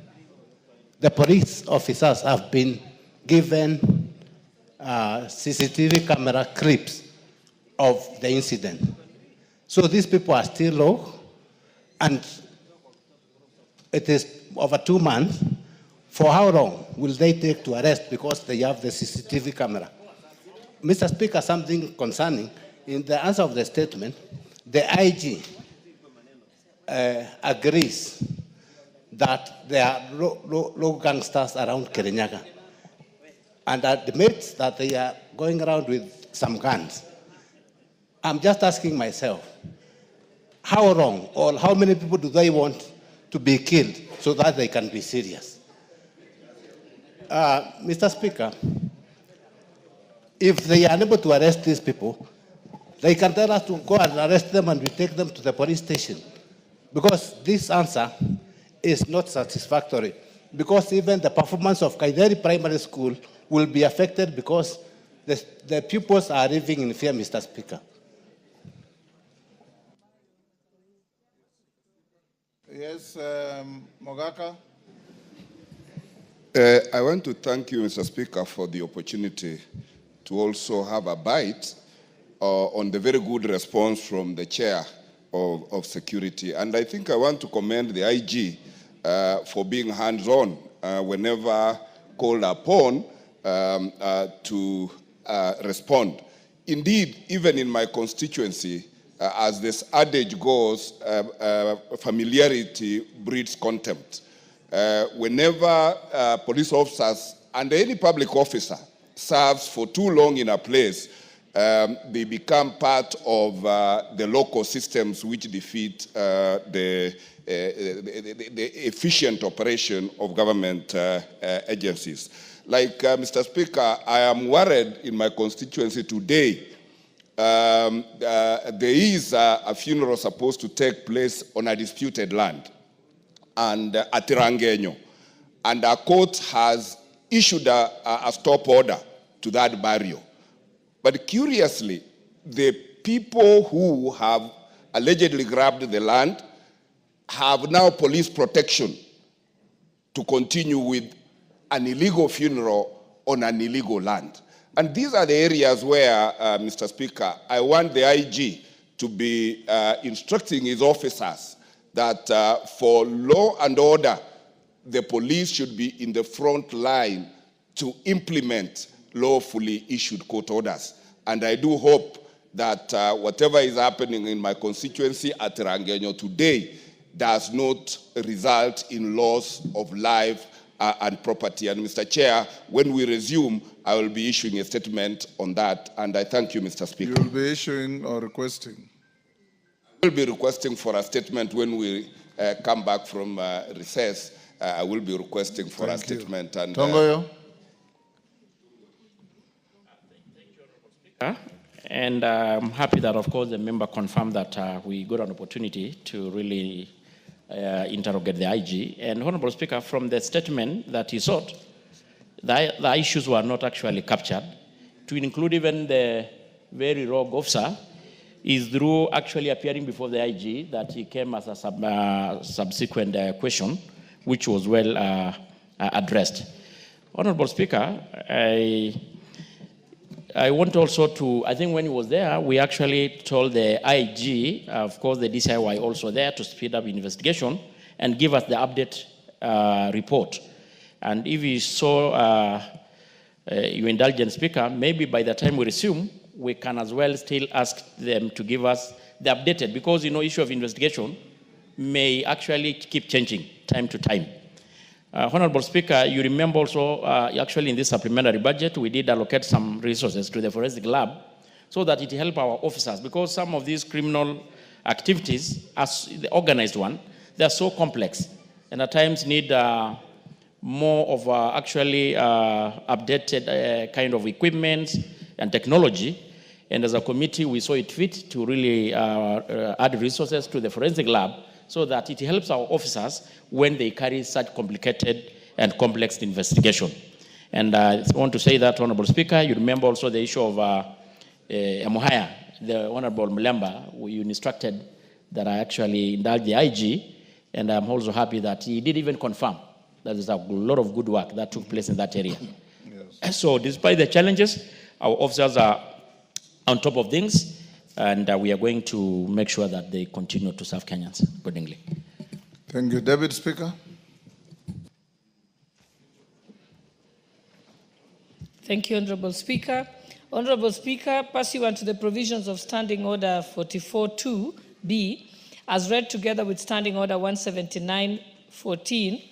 the police officers have been given CCTV camera clips of the incident. So these people are still low, and it is over 2 months. For how long will they take to arrest because they have the CCTV camera? Mr. Speaker, something concerning, in the answer of the statement, the IG agrees that there are low gangsters around Kirinyaga and admits that they are going around with some guns. I'm just asking myself, how long or how many people do they want to be killed so that they can be serious? Mr. Speaker, if they are unable to arrest these people, they can tell us to go and arrest them and we take them to the police station. Because this answer is not satisfactory. Because even the performance of Kaideri Primary School will be affected because the pupils are living in fear, Mr. Speaker. Yes, Mogaka. I want to thank you, Mr. Speaker, for the opportunity to also have a bite on the very good response from the chair of security. And I think I want to commend the IG for being hands-on whenever called upon to respond. Indeed, even in my constituency, as this adage goes, familiarity breeds contempt. Whenever police officers and any public officer serves for too long in a place, they become part of the local systems which defeat the efficient operation of government agencies. Like Mr. Speaker, I am worried in my constituency today. There is a funeral supposed to take place on a disputed land and at Rangenyo, and a court has issued a stop order to that burial. But curiously, the people who have allegedly grabbed the land have now police protection to continue with an illegal funeral on an illegal land. And these are the areas where, Mr. Speaker, I want the IG to be instructing his officers that for law and order, the police should be in the front line to implement lawfully issued court orders. And I do hope that whatever is happening in my constituency at Rangenyo today does not result in loss of life and property. And Mr. Chair, when we resume, I will be issuing a statement on that. And I thank you, Mr. Speaker. You will be issuing or requesting? I will be requesting for a statement when we come back from recess. I will be requesting for a statement. And Tongoyo. And I'm happy that, of course, the member confirmed that we got an opportunity to really interrogate the IG. And Honorable Speaker, from the statement that he sought, the issues were not actually captured. To include even the very rogue officer is through actually appearing before the IG that he came as a subsequent question, which was well addressed. Honorable Speaker, I want also to, I think when he was there, we actually told the IG, of course the DCI were also there to speed up investigation and give us the update report. And if you saw your indulgent Speaker, maybe by the time we resume, we can as well still ask them to give us the updated, because issue of investigation may actually keep changing time to time. Honorable Speaker, you remember also, actually in this supplementary budget, we did allocate some resources to the forensic lab so that it help our officers, because some of these criminal activities, as the organized one, they're so complex and at times need more of actually updated kind of equipment and technology. And as a committee, we saw it fit to really add resources to the forensic lab so that it helps our officers when they carry such complicated and complex investigation. And I want to say that, Honorable Speaker, you remember also the issue of Emuhaya, the Honorable Mulemba, you instructed that I actually indulge the IG, and I'm also happy that he did even confirm that there's a lot of good work that took place in that area. Yes. So despite the challenges, our officers are on top of things, and we are going to make sure that they continue to serve Kenyans accordingly. Thank you. Deputy Speaker. Thank you, Honorable Speaker. Honorable Speaker, pursuant to the provisions of Standing Order 44.2b, as read together with Standing Order 179.14,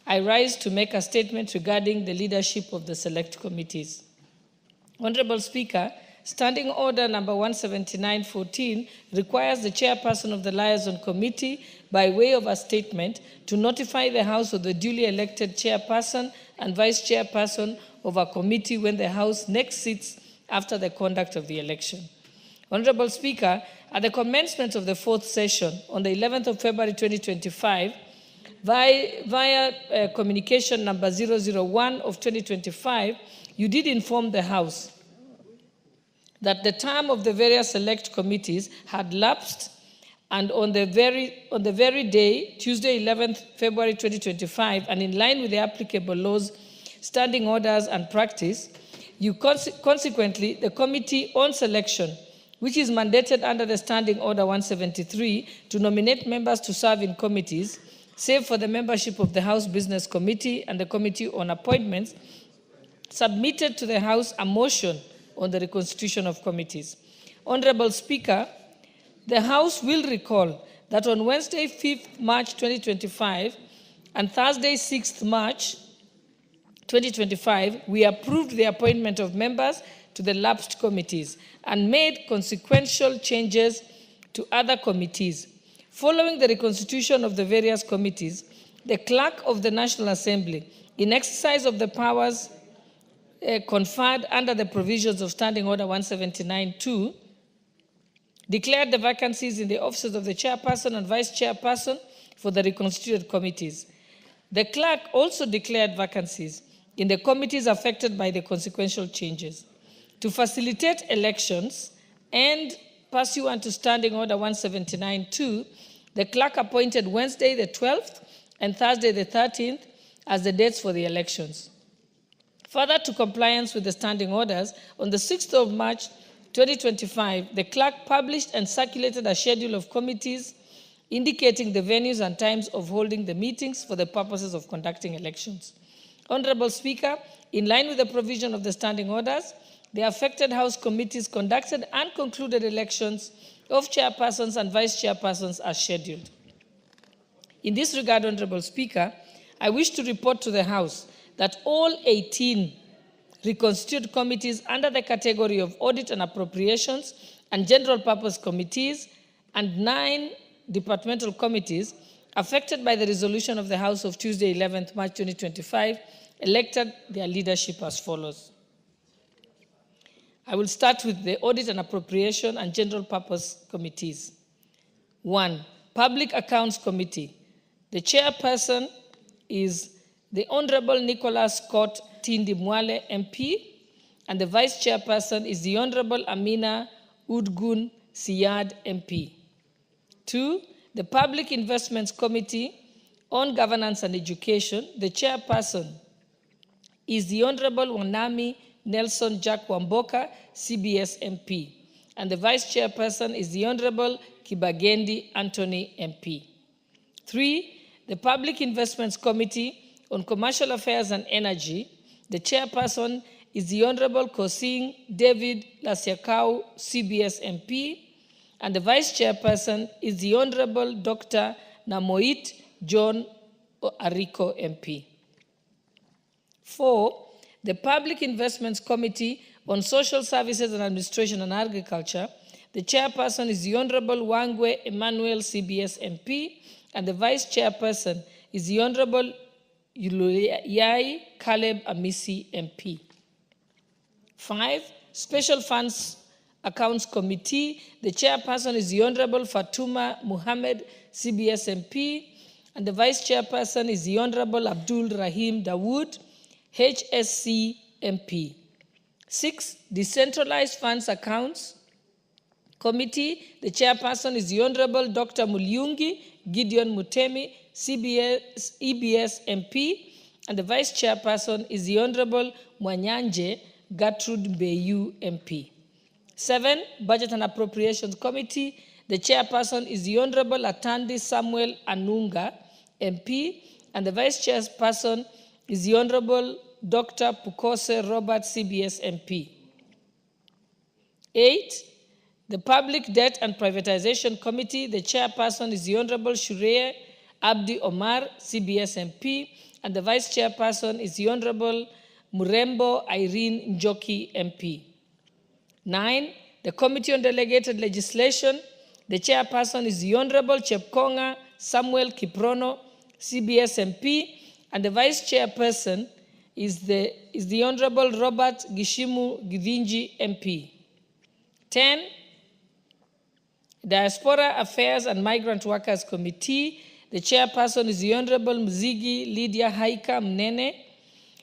I rise to make a statement regarding the leadership of the select committees. Honorable Speaker, Standing Order number 179.14 requires the chairperson of the Liaison Committee, by way of a statement, to notify the House of the duly elected chairperson and vice chairperson of a committee when the House next sits after the conduct of the election. Honorable Speaker, at the commencement of the fourth session on the 11th of February 2025, via communication number 001 of 2025, you did inform the House that the term of the various select committees had lapsed, and on the very day, Tuesday 11th February 2025, and in line with the applicable laws, standing orders and practice, you consequently, the Committee on Selection, which is mandated under the Standing Order 173 to nominate members to serve in committees, save for the membership of the House Business Committee and the Committee on Appointments, submitted to the House a motion on the reconstitution of committees. Honorable Speaker, the House will recall that on Wednesday, 5th March 2025 and Thursday, 6th March 2025, we approved the appointment of members to the lapsed committees and made consequential changes to other committees. Following the reconstitution of the various committees, the Clerk of the National Assembly, in exercise of the powers conferred under the provisions of Standing Order 179.2, declared the vacancies in the offices of the chairperson and vice chairperson for the reconstituted committees. The clerk also declared vacancies in the committees affected by the consequential changes. To facilitate elections and pursuant to Standing Order 179.2, the clerk appointed Wednesday the 12th and Thursday the 13th as the dates for the elections. Further to compliance with the standing orders, on the 6th of March 2025, the clerk published and circulated a schedule of committees indicating the venues and times of holding the meetings for the purposes of conducting elections. Honorable Speaker, in line with the provision of the standing orders, the affected House committees conducted and concluded elections of chairpersons and vice chairpersons as scheduled. In this regard, Honorable Speaker, I wish to report to the House that all 18 reconstituted committees under the category of Audit and Appropriations and General Purpose Committees and 9 departmental committees affected by the resolution of the House of Tuesday, 11th March 2025, elected their leadership as follows. I will start with the Audit and Appropriation and General Purpose Committees. 1. Public Accounts Committee. The chairperson is the Honorable Nicholas Scott Tindi Mwale MP, and the vice chairperson is the Honorable Amina Udgun Siyad MP. 2. The Public Investments Committee on Governance and Education. The chairperson is the Honorable Wanami Nelson Jack Wamboka, CBS MP, and the vice chairperson is the Honorable Kibagendi Anthony MP. 3. The Public Investments Committee on Commercial Affairs and Energy. The chairperson is the Honorable Kosing David Lasiakau, CBS MP, and the vice chairperson is the Honorable Dr. Namoit John Ariko MP. 4. The Public Investments Committee on Social Services and Administration and Agriculture. The chairperson is the Honorable Wangwe Emmanuel, CBS MP, and the vice chairperson is the Honorable Yuluyai Caleb Amisi MP. 5. Special Funds Accounts Committee. The chairperson is the Honorable Fatuma Muhammad, CBS MP, and the vice chairperson is the Honorable Abdul Rahim Dawood, HSC MP. 6. Decentralized Funds Accounts Committee. The chairperson is the Honorable Dr. Mulyungi Gideon Mutemi, EBS MP, and the vice chairperson is the Honorable Mwanyanje Gertrude Mbeyu MP. 7. Budget and Appropriations Committee. The chairperson is the Honorable Atandi Samuel Anunga MP, and the vice chairperson is the Honorable Dr. Pukose Robert, CBS MP. 8. The Public Debt and Privatization Committee. The chairperson is the Honorable Shureye Abdi Omar, CBS MP, and the vice chairperson is the Honorable Murembo Irene Njoki MP. 9. The Committee on Delegated Legislation. The chairperson is the Honorable Chepkonga Samuel Kiprono, CBS MP, and the vice chairperson is the Honorable Robert Gishimu Githinji MP. 10. Diaspora Affairs and Migrant Workers Committee. The chairperson is the Honorable Mzigi Lydia Haika Mnene,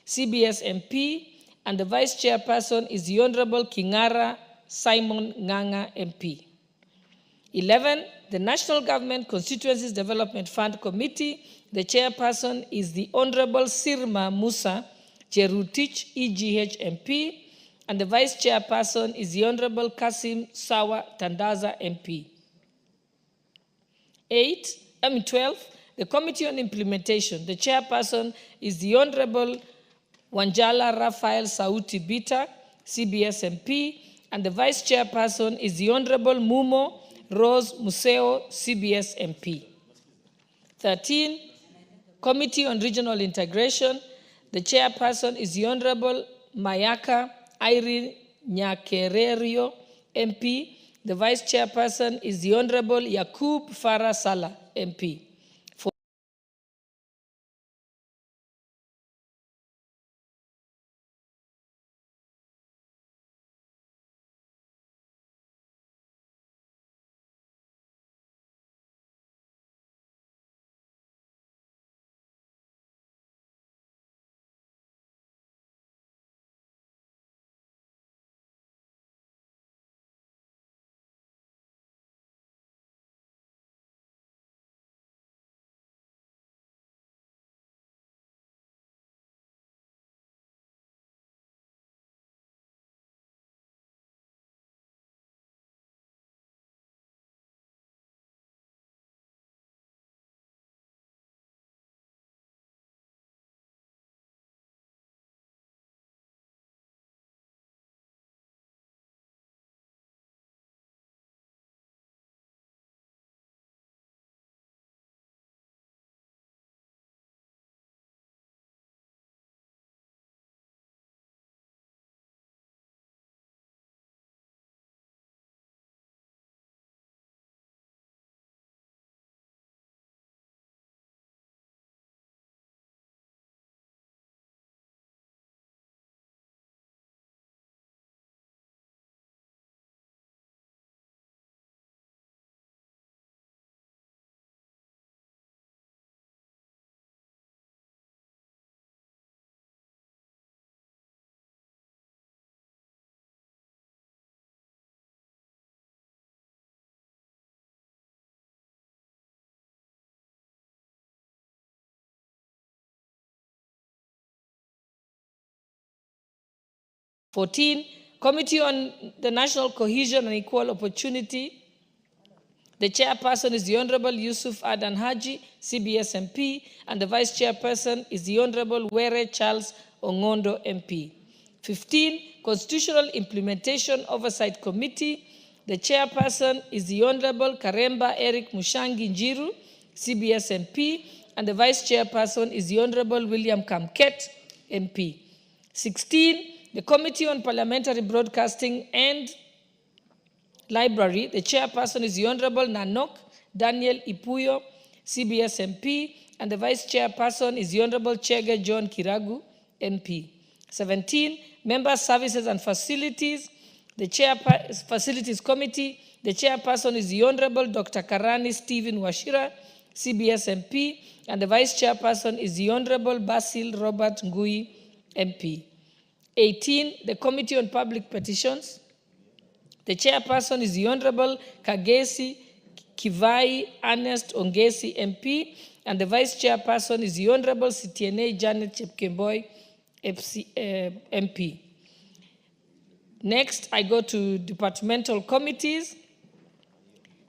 CBS MP, and the vice chairperson is the Honorable Kingara Simon Nganga MP. 11. The National Government Constituencies Development Fund Committee. The chairperson is the Honorable Sirma Musa Cherutich, EGH MP, and the vice chairperson is the Honorable Kasim Sawa Tandaza MP. 12. The Committee on Implementation. The chairperson is the Honorable Wanjala Raphael Sauti Bita, CBS MP, and the vice chairperson is the Honorable Mumo Rose Museo, CBS MP. 13. Committee on Regional Integration. The chairperson is the Honorable Mayaka Irene Nyakererio, MP. The vice chairperson is the Honorable Yakub Farah Salah, MP. 14. Committee on the National Cohesion and Equal Opportunity. The chairperson is the Honorable Yusuf Adan Haji, CBS MP, and the vice chairperson is the Honorable Were Charles Ongondo MP. 15. Constitutional Implementation Oversight Committee. The chairperson is the Honorable Karemba Eric Mushangi Njiru, CBS MP, and the vice chairperson is the Honorable William Kamket, MP. 16. The Committee on Parliamentary Broadcasting and Library. The chairperson is the Honorable Nanok Daniel Ipuyo, CBS MP, and the vice chairperson is the Honorable Chege John Kiragu, MP. 17. Member Services and Facilities. The Facilities Committee, the chairperson is the Honorable Dr. Karani Stephen Washira, CBS MP, and the vice chairperson is the Honorable Basil Robert Ngui, MP. 18, the Committee on Public Petitions. The chairperson is the Honorable Kagesi Kivai Ernest Ongesi, MP, and the vice chairperson is the Honorable Sitiene Janet Chepkemboi, MP. Next, I go to departmental committees,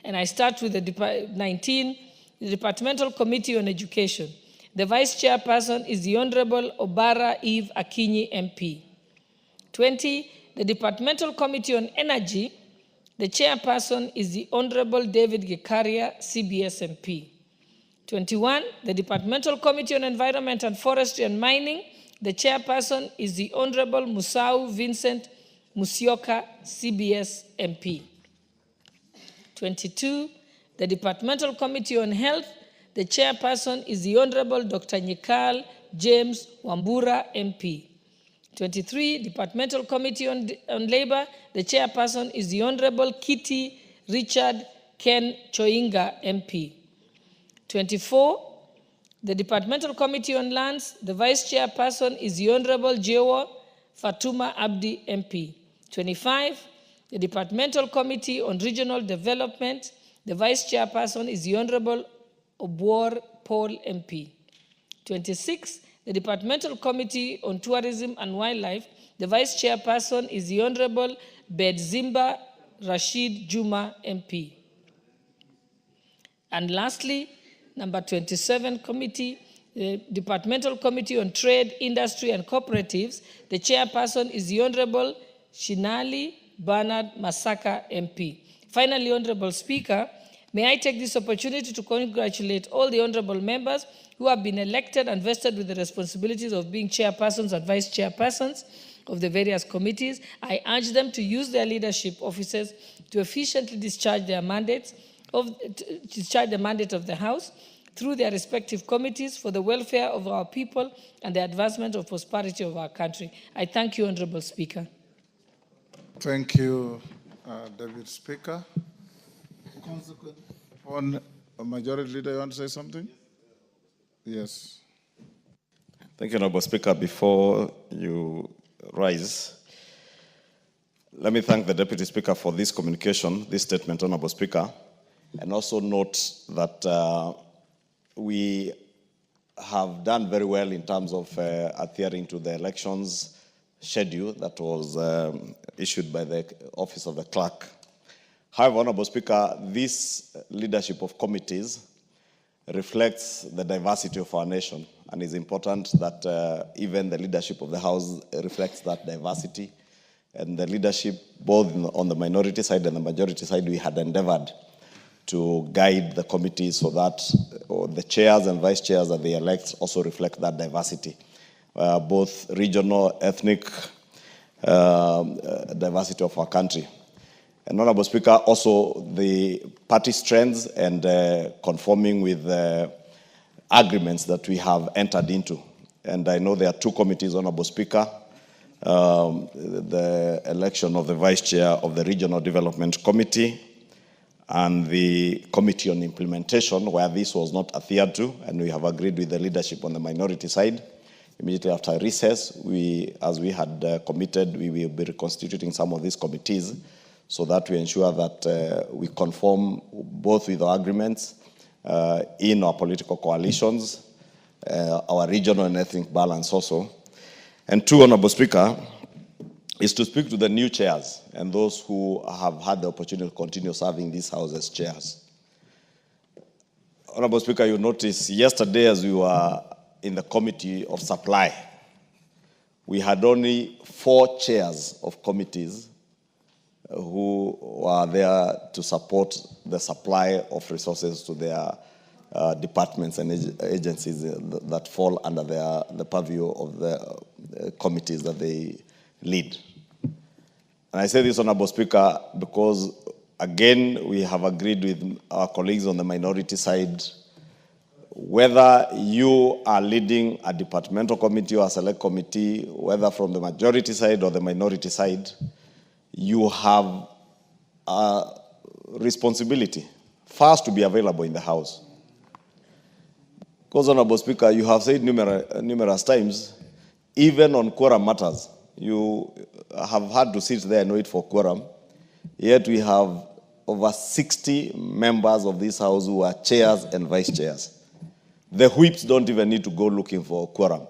and I start with the 19, the Departmental Committee on Education. The vice chairperson is the Honorable Obara Eve Akinyi, MP. 20, the Departmental Committee on Energy. The chairperson is the Honorable David Gekaria, CBS MP. 21, the Departmental Committee on Environment and Forestry and Mining. The chairperson is the Honorable Musau Vincent Musyoka, CBS MP. 22, the Departmental Committee on Health. The chairperson is the Honorable Dr. Nyikal James Wambura, MP. 23, Departmental Committee on Labor. The chairperson is the Honorable Kitty Richard Ken Choinga, MP. 24, the Departmental Committee on Lands. The vice chairperson is the Honorable Jewo Fatuma Abdi, MP. 25, the Departmental Committee on Regional Development. The vice chairperson is the Honorable Obor Paul, MP. 26, the Departmental Committee on Tourism and Wildlife. The vice chairperson is the Honorable Bedzimba Rashid Juma, MP. And lastly, number 27 committee, the Departmental Committee on Trade, Industry and Cooperatives. The chairperson is the Honorable Shinali Bernard Masaka, MP. Finally, Honorable Speaker, may I take this opportunity to congratulate all the honorable members who have been elected and vested with the responsibilities of being chairpersons and vice chairpersons of the various committees. I urge them to use their leadership offices to efficiently discharge their mandates discharge the mandate of the House through their respective committees for the welfare of our people and the advancement of prosperity of our country. I thank you, Honorable Speaker. Thank you, David Speaker. On Majority Leader, you want to say something? Yes. Thank you, Honorable Speaker. Before you rise, let me thank the Deputy Speaker for this communication, this statement, Honorable Speaker, and also note that we have done very well in terms of adhering to the elections schedule that was issued by the Office of the Clerk. However, Honorable Speaker, this leadership of committees reflects the diversity of our nation, and it's important that even the leadership of the House reflects that diversity. And the leadership, both on the minority side and the majority side, we had endeavored to guide the committees so that the chairs and vice chairs that they elect also reflect that diversity, both regional, ethnic diversity of our country. And Honorable Speaker, also the party strengths and conforming with the agreements that we have entered into. And I know there are two committees, Honorable Speaker, the election of the Vice Chair of the Regional Development Committee and the Committee on Implementation, where this was not adhered to, and we have agreed with the leadership on the minority side. Immediately after recess, as we had committed, we will be reconstituting some of these committees so that we ensure that we conform both with our agreements in our political coalitions, our regional and ethnic balance also. And two, Honorable Speaker, is to speak to the new chairs and those who have had the opportunity to continue serving this House as chairs. Honorable Speaker, you notice yesterday as we were in the Committee of Supply, we had only 4 chairs of committees who were there to support the supply of resources to their departments and agencies that fall under the purview of the committees that they lead. And I say this, Honorable Speaker, because again, we have agreed with our colleagues on the minority side, whether you are leading a departmental committee or a select committee, whether from the majority side or the minority side, you have a responsibility, first, to be available in the House. Because, Honorable Speaker, you have said numerous times, even on quorum matters, you have had to sit there and wait for quorum. Yet we have over 60 members of this House who are chairs and vice chairs. The whips don't even need to go looking for quorum.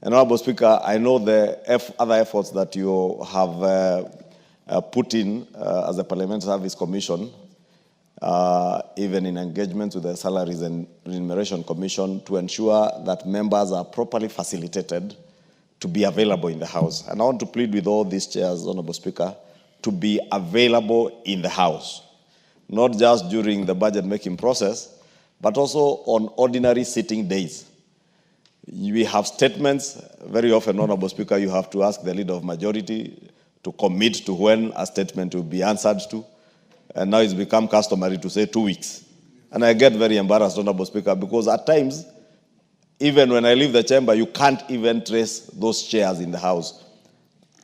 And, Honorable Speaker, I know the other efforts that you have put in as a Parliamentary Service Commission, even in engagement with the Salaries and Remuneration Commission, to ensure that members are properly facilitated to be available in the House. And I want to plead with all these chairs, Honorable Speaker, to be available in the House, not just during the budget-making process, but also on ordinary sitting days. We have statements. Very often, Honorable Speaker, you have to ask the Leader of Majority to commit to when a statement will be answered to. And now it's become customary to say 2 weeks. And I get very embarrassed, Honorable Speaker, because at times, even when I leave the chamber, you can't even trace those chairs in the House.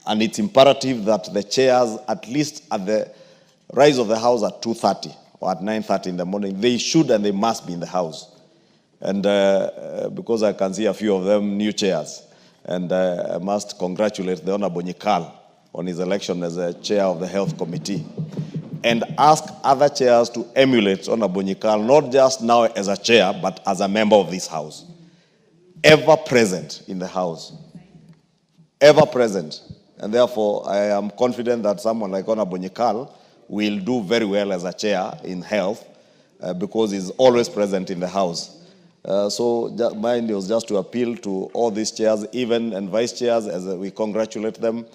And it's imperative that the chairs, at least at the rise of the House at 2:30 or at 9:30 in the morning, they should and they must be in the House. And because I can see a few of them new chairs, and I must congratulate the Honorable Nyikal on his election as a chair of the Health Committee, and ask other chairs to emulate Honorable Nyikal, not just now as a chair, but as a member of this House. Ever present in the House. Ever present. And therefore, I am confident that someone like Honorable Nyikal will do very well as a chair in health, because he's always present in the House. So mine was just to appeal to all these chairs, even and vice chairs, as we congratulate them.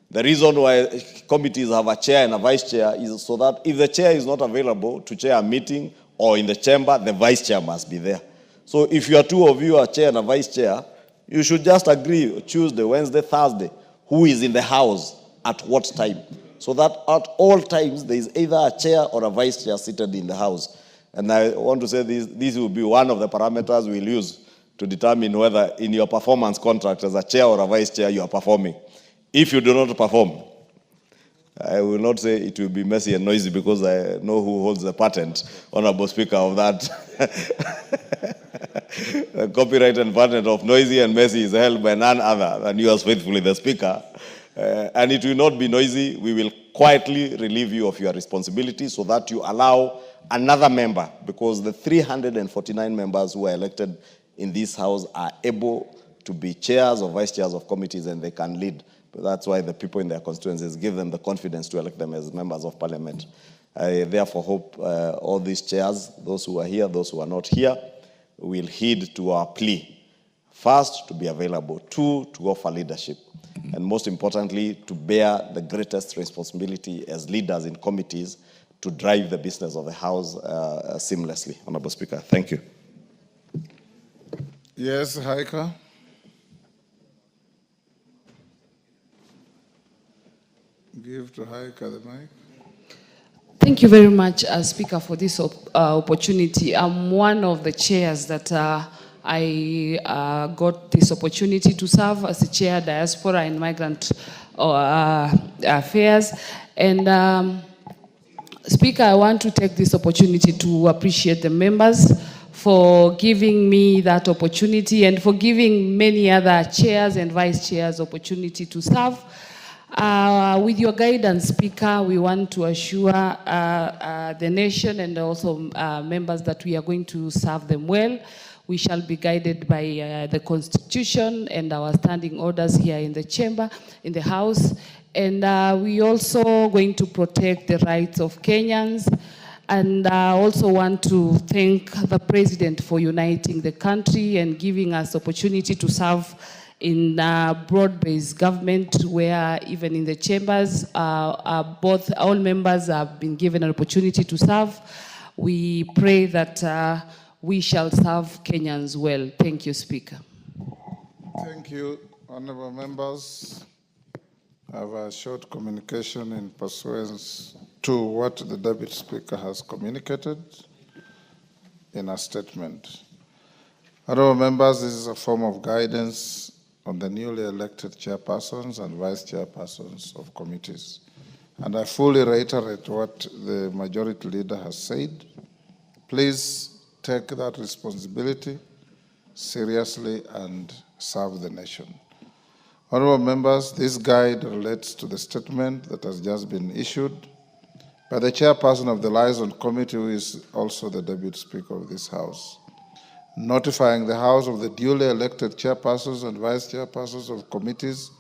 The reason why committees have a chair and a vice chair is so that if the chair is not available to chair a meeting or in the chamber, the vice chair must be there. So if you are two of you, a chair and a vice chair, you should just agree Tuesday, Wednesday, Thursday, who is in the House at what time. So that at all times, there is either a chair or a vice chair seated in the House. And I want to say this will be one of the parameters we'll use to determine whether in your performance contract as a chair or a vice chair you are performing. If you do not perform, I will not say it will be messy and noisy, because I know who holds the patent, Honorable Speaker, of that. The copyright and patent of noisy and messy is held by none other than yours faithfully, the Speaker. And it will not be noisy. We will quietly relieve you of your responsibility so that you allow another member, because the 349 members who are elected in this House are able to be chairs or vice chairs of committees, and they can lead. But that's why the people in their constituencies give them the confidence to elect them as members of Parliament. I therefore hope all these chairs, those who are here, those who are not here, will heed to our plea. First, to be available. Two, to offer leadership. And most importantly, to bear the greatest responsibility as leaders in committees to drive the business of the House seamlessly. Honorable Speaker, thank you. Yes, Haika. Give to Haika the mic. Thank you very much, Speaker, for this opportunity. I'm one of the chairs that I got this opportunity to serve as the chair, Diaspora and Migrant Affairs. And Speaker, I want to take this opportunity to appreciate the members for giving me that opportunity and for giving many other chairs and vice chairs opportunity to serve. With your guidance, Speaker, we want to assure the nation and also members that we are going to serve them well. We shall be guided by the Constitution and our standing orders here in the chamber, in the House. And we also going to protect the rights of Kenyans. And I also want to thank the President for uniting the country and giving us opportunity to serve in broad-based government, where even in the chambers, all members have been given an opportunity to serve. We pray that we shall serve Kenyans well. Thank you, Speaker. Thank you, honorable members. I have a short communication in pursuance to what the Deputy Speaker has communicated in a statement. Honorable members, this is a form of guidance on the newly elected chairpersons and vice chairpersons of committees. And I fully reiterate what the majority leader has said. Please take that responsibility seriously and serve the nation. Honorable members, this guide relates to the statement that has just been issued by the chairperson of the Liaison Committee, who is also the Deputy Speaker of this House, notifying the House of the duly elected chairpersons and vice chairpersons of committees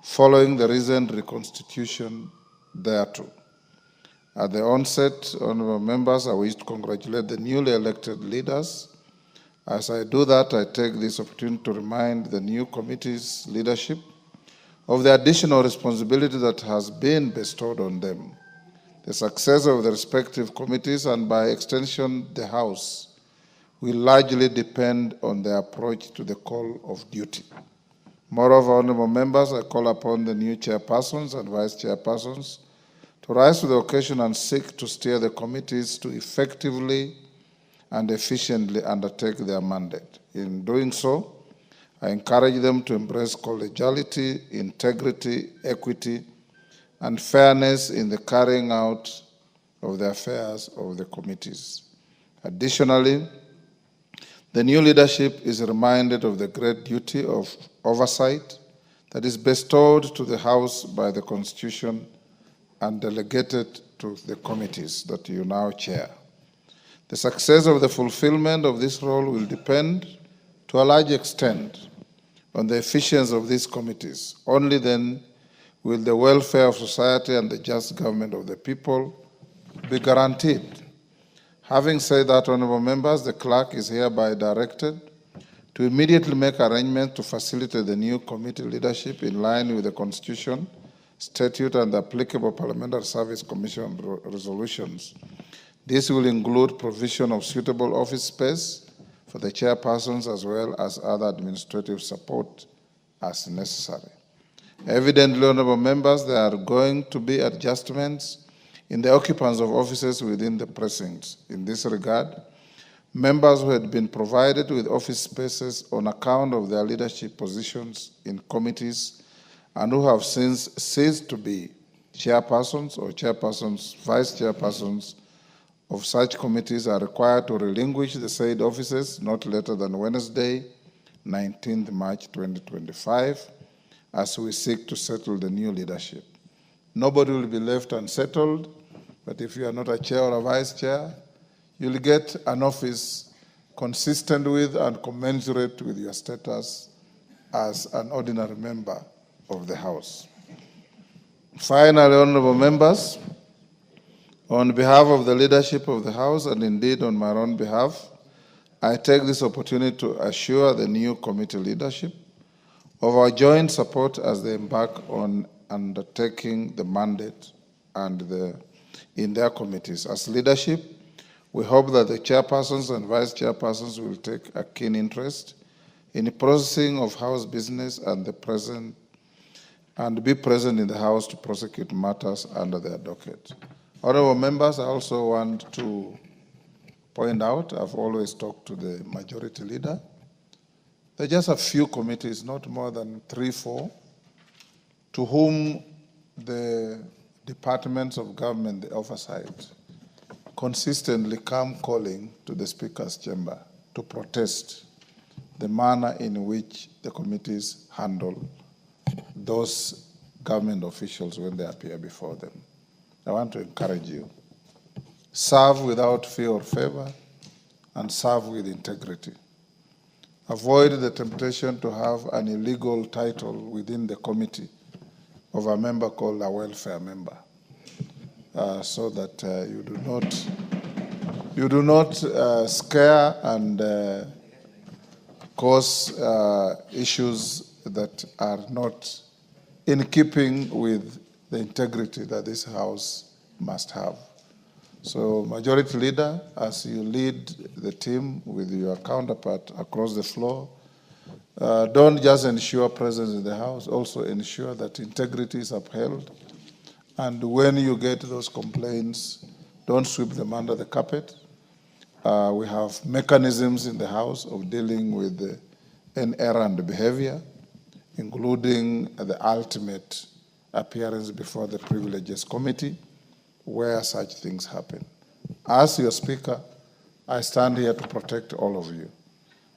following the recent reconstitution thereto. At the onset, honorable members, I wish to congratulate the newly elected leaders. As I do that, I take this opportunity to remind the new committee's leadership of the additional responsibility that has been bestowed on them. The success of the respective committees, and by extension the House, will largely depend on their approach to the call of duty. Moreover, honorable members, I call upon the new chairpersons and vice chairpersons to rise to the occasion and seek to steer the committees to effectively and efficiently undertake their mandate. In doing so, I encourage them to embrace collegiality, integrity, equity, and fairness in the carrying out of the affairs of the committees. Additionally, the new leadership is reminded of the great duty of oversight that is bestowed to the House by the Constitution and delegated to the committees that you now chair. The success of the fulfillment of this role will depend to a large extent on the efficiency of these committees. Only then will the welfare of society and the just government of the people be guaranteed. Having said that, honorable members, the clerk is hereby directed to immediately make arrangements to facilitate the new committee leadership in line with the Constitution, statute, and the applicable Parliamentary Service Commission resolutions. This will include provision of suitable office space for the chairpersons as well as other administrative support as necessary. Evidently, honorable members, there are going to be adjustments in the occupants of offices within the precincts. In this regard, members who had been provided with office spaces on account of their leadership positions in committees and who have since ceased to be chairpersons or chairpersons, vice chairpersons of such committees are required to relinquish the said offices not later than Wednesday, 19th March 2025, as we seek to settle the new leadership. Nobody will be left unsettled, but if you are not a chair or a vice chair, you'll get an office consistent with and commensurate with your status as an ordinary member of the House. Finally, honorable members, on behalf of the leadership of the House, and indeed on my own behalf, I take this opportunity to assure the new committee leadership of our joint support as they embark on undertaking the mandate and in their committees. As leadership, we hope that the chairpersons and vice chairpersons will take a keen interest in the processing of House business and be present in the House to prosecute matters under their docket. Honorable members, I also want to point out, I've always talked to the majority leader. There are just a few committees, not more than 3, 4, to whom the departments of government, the oversight, consistently come calling to the Speaker's chamber to protest the manner in which the committees handle those government officials when they appear before them. I want to encourage you. Serve without fear or favor and serve with integrity. Avoid the temptation to have an illegal title within the committee of a member called a welfare member, so that you do not scare and cause issues that are not in keeping with the integrity that this House must have. So, Majority Leader, as you lead the team with your counterpart across the floor, don't just ensure presence in the House, also ensure that integrity is upheld. And when you get those complaints, don't sweep them under the carpet. We have mechanisms in the House of dealing with errant behavior. including the ultimate appearance before the Privileges Committee, where such things happen. As your Speaker, I stand here to protect all of you.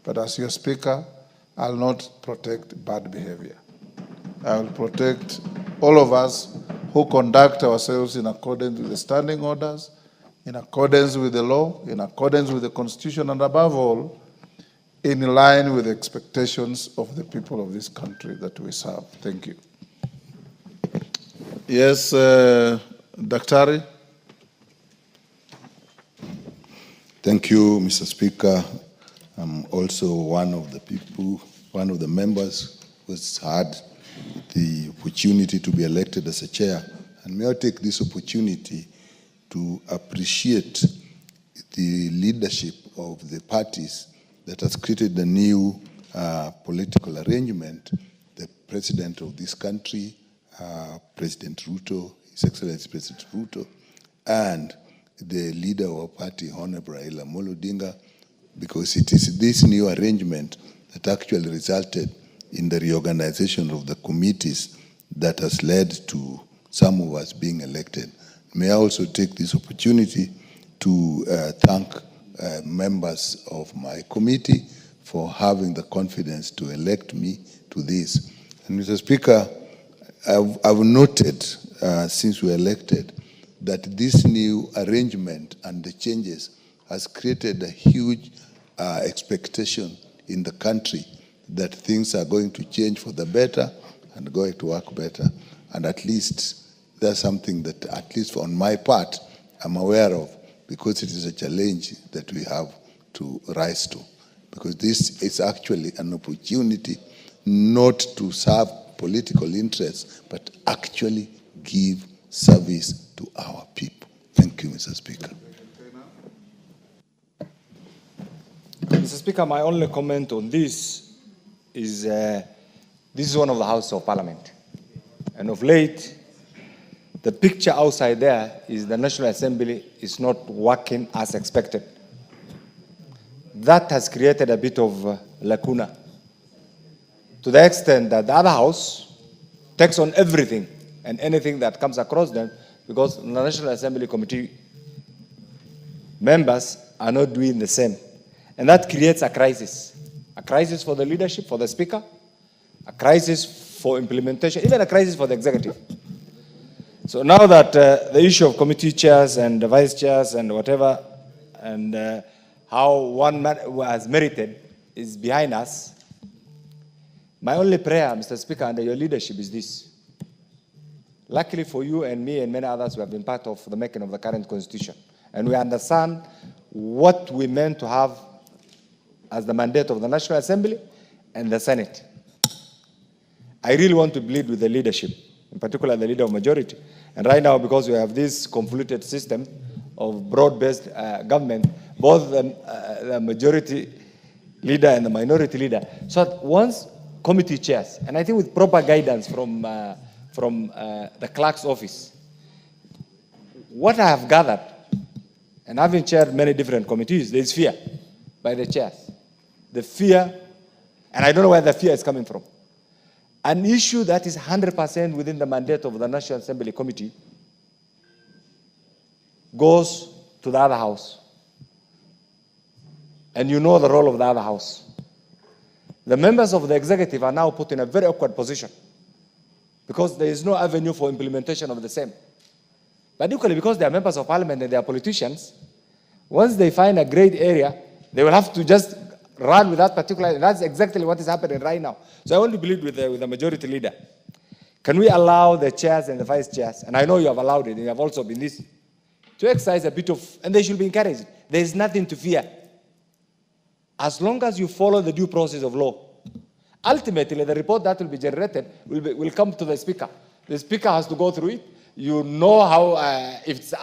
But as your Speaker, I'll not protect bad behavior. I will protect all of us who conduct ourselves in accordance with the standing orders, in accordance with the law, in accordance with the Constitution, and above all, in line with the expectations of the people of this country that we serve. Thank you. Yes, Daktari. Thank you, Mr. Speaker. I'm also one of the people, one of the members who's had the opportunity to be elected as a chair. And may I take this opportunity to appreciate the leadership of the parties that has created the new political arrangement. The president of this country, President Ruto, His Excellency President Ruto, and the leader of our party, Honorable Raila Amolo Odinga, because it is this new arrangement that actually resulted in the reorganization of the committees that has led to some of us being elected. May I also take this opportunity to thank members of my committee for having the confidence to elect me to this. And Mr. Speaker, I've noted since we were elected that this new arrangement and the changes has created a huge expectation in the country that things are going to change for the better and going to work better. And at least that's something that, at least on my part, I'm aware of, because it is a challenge that we have to rise to. Because this is actually an opportunity not to serve political interests, but actually give service to our people. Thank you, Mr. Speaker. Mr. Speaker, my only comment on this is this is one of the Houses of Parliament. And of late, the picture outside there is the National Assembly is not working as expected. That has created a bit of lacuna, to the extent that the other house takes on everything and anything that comes across them, because the National Assembly Committee members are not doing the same. And that creates a crisis for the leadership, for the Speaker, a crisis for implementation, even a crisis for the executive. So now that the issue of committee chairs and the vice chairs and whatever, and how one man has merited is behind us, my only prayer, Mr. Speaker, under your leadership is this. Luckily for you and me and many others who have been part of the making of the current constitution, and we understand what we meant to have as the mandate of the National Assembly and the Senate. I really want to plead with the leadership, in particular the leader of majority. And right now, because we have this convoluted system of broad-based government, both the majority leader and the minority leader, so that once committee chairs, and I think with proper guidance from the clerk's office, what I have gathered, and having chaired many different committees, there is fear by the chairs. The fear, and I don't know where the fear is coming from. An issue that is 100% within the mandate of the National Assembly Committee goes to the other house. And you know the role of the other house. The members of the executive are now put in a very awkward position because there is no avenue for implementation of the same. But equally, because they are members of parliament and they are politicians, once they find a great area, they will have to just run with that particular, that's exactly what is happening right now. So I want to believe with the majority leader. Can we allow the chairs and the vice chairs, and I know you have allowed it, and you have also been this, to exercise a bit of, and they should be encouraged. There is nothing to fear. As long as you follow the due process of law. Ultimately, the report that will be generated will come to the Speaker. The Speaker has to go through it. You know how, if it's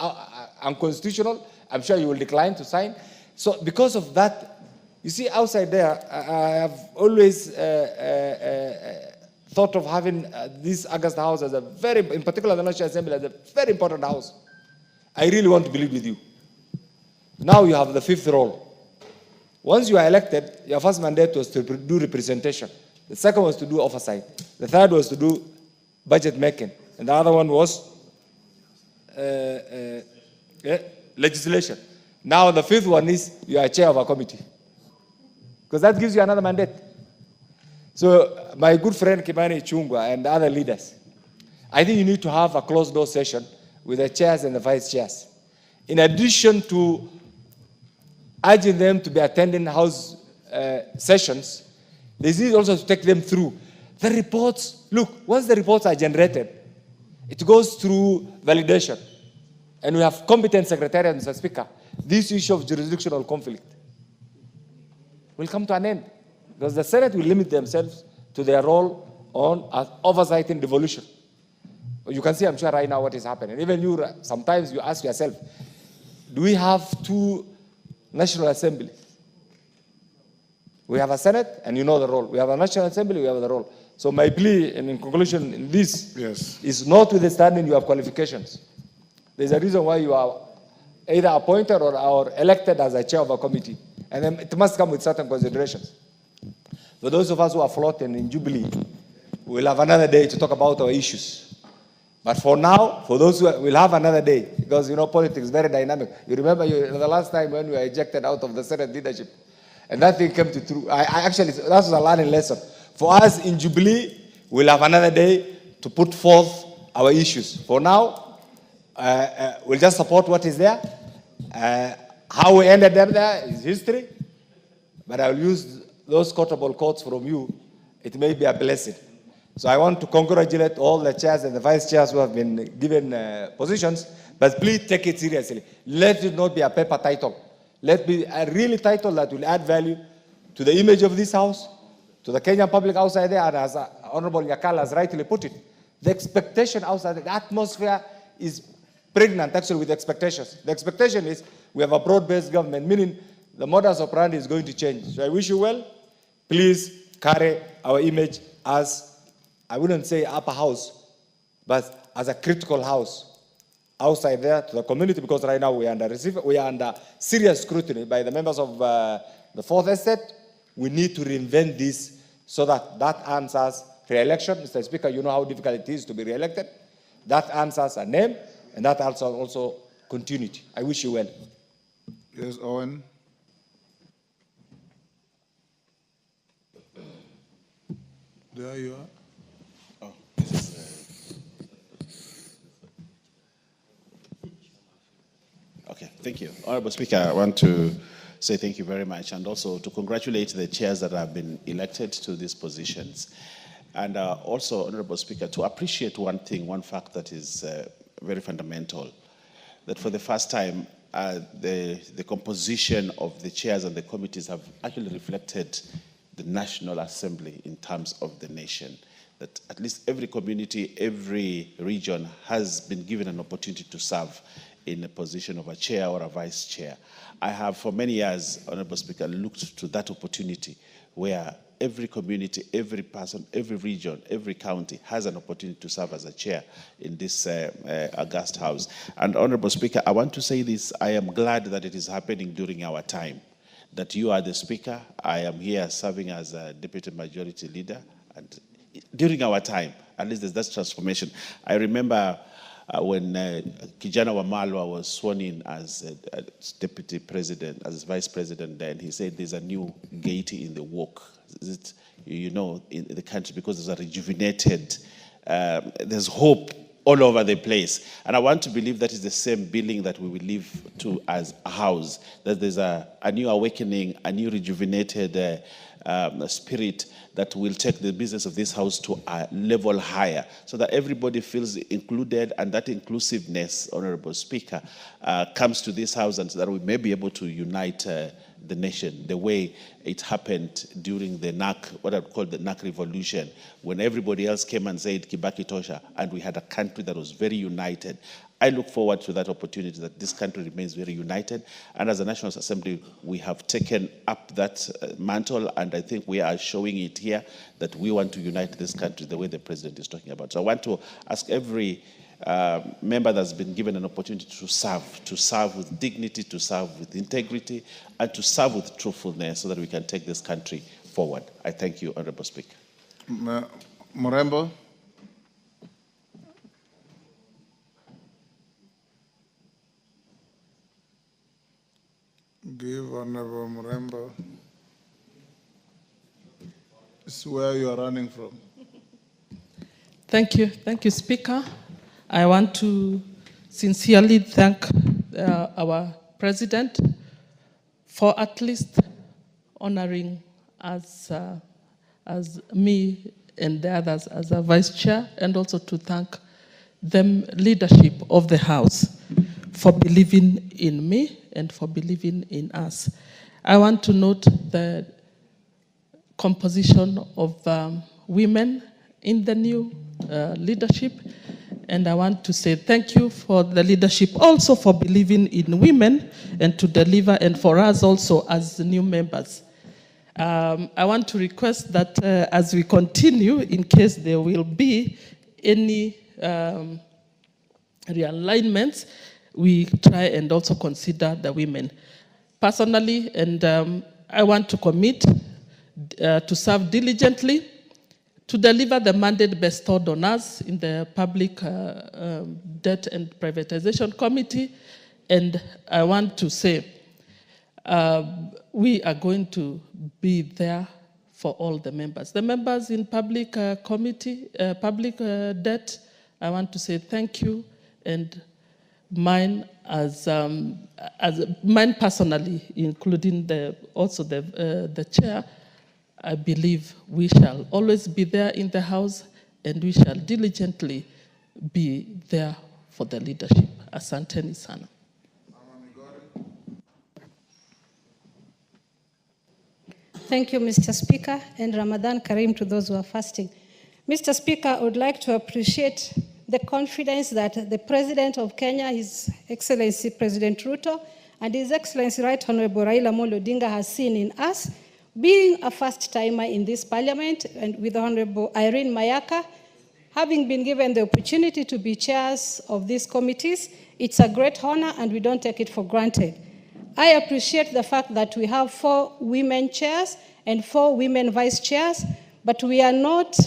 unconstitutional, I'm sure you will decline to sign. So because of that, you see, outside there, I have always thought of having this August House as a very, in particular the National Assembly, as a very important house. I really want to believe with you. Now you have the fifth role. Once you are elected, your first mandate was to do representation. The second was to do oversight. The third was to do budget making. And the other one was legislation. Now the fifth one is you are chair of a committee. Because that gives you another mandate. So my good friend Kimani Chungwa and other leaders, I think you need to have a closed door session with the chairs and the vice chairs. In addition to urging them to be attending House sessions, they need also to take them through the reports. Look, once the reports are generated, it goes through validation. And we have competent secretariat, Mr. Speaker. This issue of jurisdictional conflict will come to an end. Because the Senate will limit themselves to their role on oversight in devolution. You can see, I'm sure, right now what is happening. Even you, sometimes you ask yourself, do we have two national assemblies? We have a Senate, and you know the role. We have a National Assembly, we have the role. So my plea, and in conclusion, in this, is notwithstanding you have qualifications. There's a reason why you are either appointed or elected as a chair of a committee. And then it must come with certain considerations. For those of us who are floating in Jubilee, we'll have another day to talk about our issues. But for now, for those who will have another day, because you know politics is very dynamic. You remember the last time when we were ejected out of the Senate leadership, and that thing came to true. Actually, that was a learning lesson. For us in Jubilee, we'll have another day to put forth our issues. For now, we'll just support what is there. How we ended up there is history. But I'll use those quotable quotes from you. It may be a blessing. So I want to congratulate all the chairs and the vice chairs who have been given positions, but please take it seriously. Let it not be a paper title. Let it be a really title that will add value to the image of this house, to the Kenyan public outside there, and as Honorable Yakala has rightly put it, the expectation outside, the atmosphere is pregnant actually with expectations. The expectation is we have a broad-based government, meaning the modus operandi is going to change. So I wish you well. Please carry our image as, I wouldn't say upper house, but as a critical house outside there to the community, because right now we are under serious scrutiny by the members of the Fourth Estate. We need to reinvent this so that earns us re-election. Mr. Speaker, you know how difficult it is to be re-elected. That earns us a name, and that earns us also continuity. I wish you well. Yes, Owen. There you are. Oh, this is, okay, thank you. Honorable Speaker, I want to say thank you very much, and also to congratulate the chairs that have been elected to these positions. And also, Honorable Speaker, to appreciate one thing, one fact that is very fundamental, that for the first time, the composition of the chairs and the committees have actually reflected the National Assembly in terms of the nation. That at least every community, every region has been given an opportunity to serve in a position of a chair or a vice chair. I have for many years, Honorable Speaker, looked to that opportunity where every community, every person, every region, every county has an opportunity to serve as a chair in this august house. And Honorable Speaker, I want to say this, I am glad that it is happening during our time, that you are the Speaker. I am here serving as a Deputy Majority Leader. And during our time, at least there's that transformation. I remember when Kijana Wamalwa was sworn in as Deputy President, as Vice President then, he said there's a new gaiety in the walk, you know, in the country, because there's a rejuvenated, there's hope all over the place. And I want to believe that is the same building that we will live to as a house, that there's a new awakening, a new rejuvenated spirit that will take the business of this house to a level higher, so that everybody feels included, and that inclusiveness, Honorable Speaker, comes to this house, and so that we may be able to unite the nation the way it happened during the NAC, what I call the NAC revolution, when everybody else came and said Kibaki Tosha, and we had a country that was very united. I look forward to that opportunity, that this country remains very united. And as a National Assembly, we have taken up that mantle, and I think we are showing it here that we want to unite this country the way the President is talking about. So I want to ask every member that's been given an opportunity to serve with dignity, to serve with integrity, and to serve with truthfulness, so that we can take this country forward. I thank you, Honorable Speaker. Murembo. Give Honorable Murembo. It's where you are running from. Thank you, Speaker. I want to sincerely thank our President for at least honoring us as me and the others as a Vice Chair, and also to thank the leadership of the House for believing in me and for believing in us. I want to note the composition of women in the new leadership, and I want to say thank you for the leadership, also for believing in women and to deliver, and for us also as new members. I want to request that as we continue, in case there will be any realignments, we try and also consider the women. Personally, and I want to commit to serve diligently to deliver the mandate bestowed on us in the Public Debt and Privatization Committee. And I want to say, we are going to be there for all the members. The members in public committee, public debt, I want to say thank you, and mine mine personally, including also the chair, I believe we shall always be there in the House, and we shall diligently be there for the leadership. Asanteni sana. Thank you, Mr. Speaker, and Ramadan Kareem to those who are fasting. Mr. Speaker, I would like to appreciate the confidence that the President of Kenya, His Excellency President Ruto, and His Excellency Right Honorable Raila Amolo Odinga has seen in us, being a first-timer in this parliament, and with Honorable Irene Mayaka, having been given the opportunity to be chairs of these committees. It's a great honor, and we don't take it for granted. I appreciate the fact that we have 4 women chairs and 4 women vice chairs, but we are not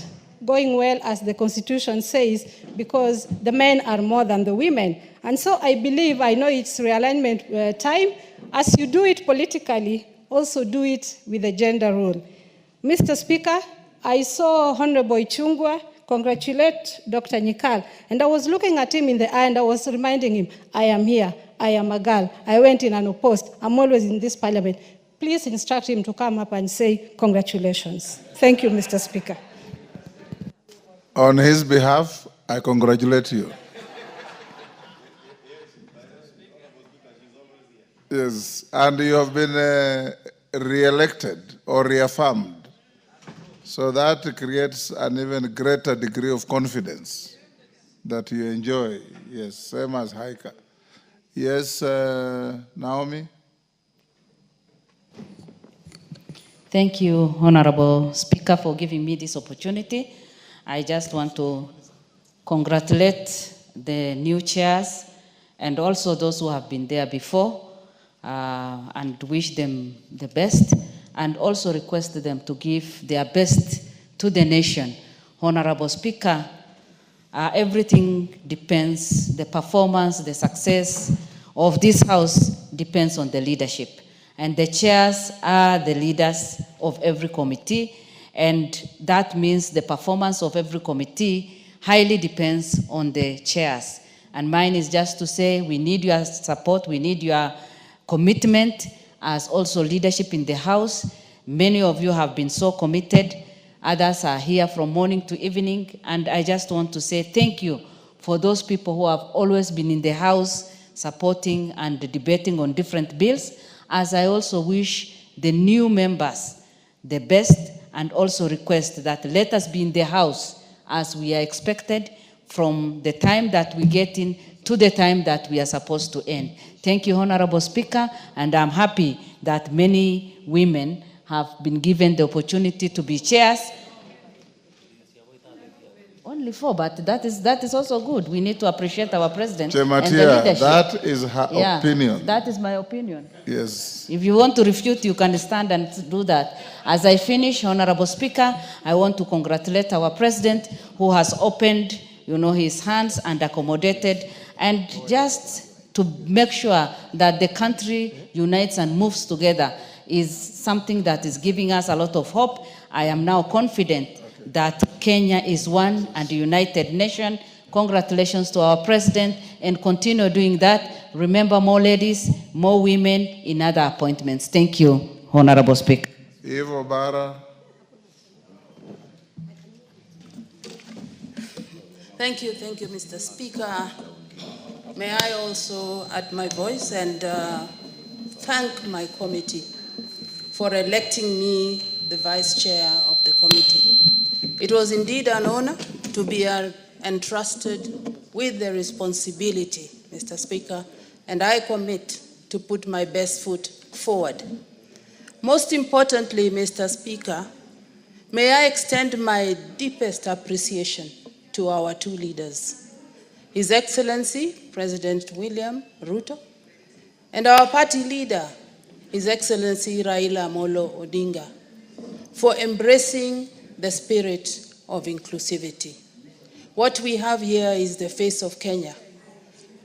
going well as the Constitution says, because the men are more than the women. And so I believe, I know it's realignment time, as you do it politically, also do it with the gender role. Mr. Speaker, I saw Honorable Ichungwa congratulate Dr. Nyikal, and I was looking at him in the eye and I was reminding him, I am here, I am a girl, I went in unopposed, I'm always in this parliament. Please instruct him to come up and say congratulations. Thank you, Mr. Speaker. On his behalf, I congratulate you. Yes, and you have been re-elected or reaffirmed. So that creates an even greater degree of confidence that you enjoy. Yes, same as Haika. Yes, Naomi? Thank you, Honorable Speaker, for giving me this opportunity. I just want to congratulate the new chairs and also those who have been there before, and wish them the best, and also request them to give their best to the nation. Honorable Speaker, everything depends, the performance, the success of this House depends on the leadership. And the chairs are the leaders of every committee, and that means the performance of every committee highly depends on the chairs. And mine is just to say, we need your support, we need your commitment as also leadership in the House. Many of you have been so committed. Others are here from morning to evening. And I just want to say thank you for those people who have always been in the House supporting and debating on different bills, as I also wish the new members the best, and also request that let us be in the House as we are expected from the time that we get in to the time that we are supposed to end. Thank you, Honorable Speaker, and I'm happy that many women have been given the opportunity to be chairs. Only 4, but that is also good. We need to appreciate our president and the Chematia, leadership. that is her opinion. That is my opinion. Yes. If you want to refute, you can stand and do that. As I finish, Honorable Speaker, I want to congratulate our president who has opened, his hands and accommodated, and just to make sure that the country unites and moves together is something that is giving us a lot of hope. I am now confident that Kenya is one and a united nation. Congratulations to our president, and continue doing that. Remember, more ladies, more women in other appointments. Thank you, Honorable Speaker. Evo Bara. Thank you, Mr. Speaker. May I also add my voice and thank my committee for electing me the vice chair of the committee. It was indeed an honor to be entrusted with the responsibility, Mr. Speaker, and I commit to put my best foot forward. Most importantly, Mr. Speaker, may I extend my deepest appreciation to our two leaders, His Excellency President William Ruto, and our party leader, His Excellency Raila Amolo Odinga, for embracing the spirit of inclusivity. What we have here is the face of Kenya.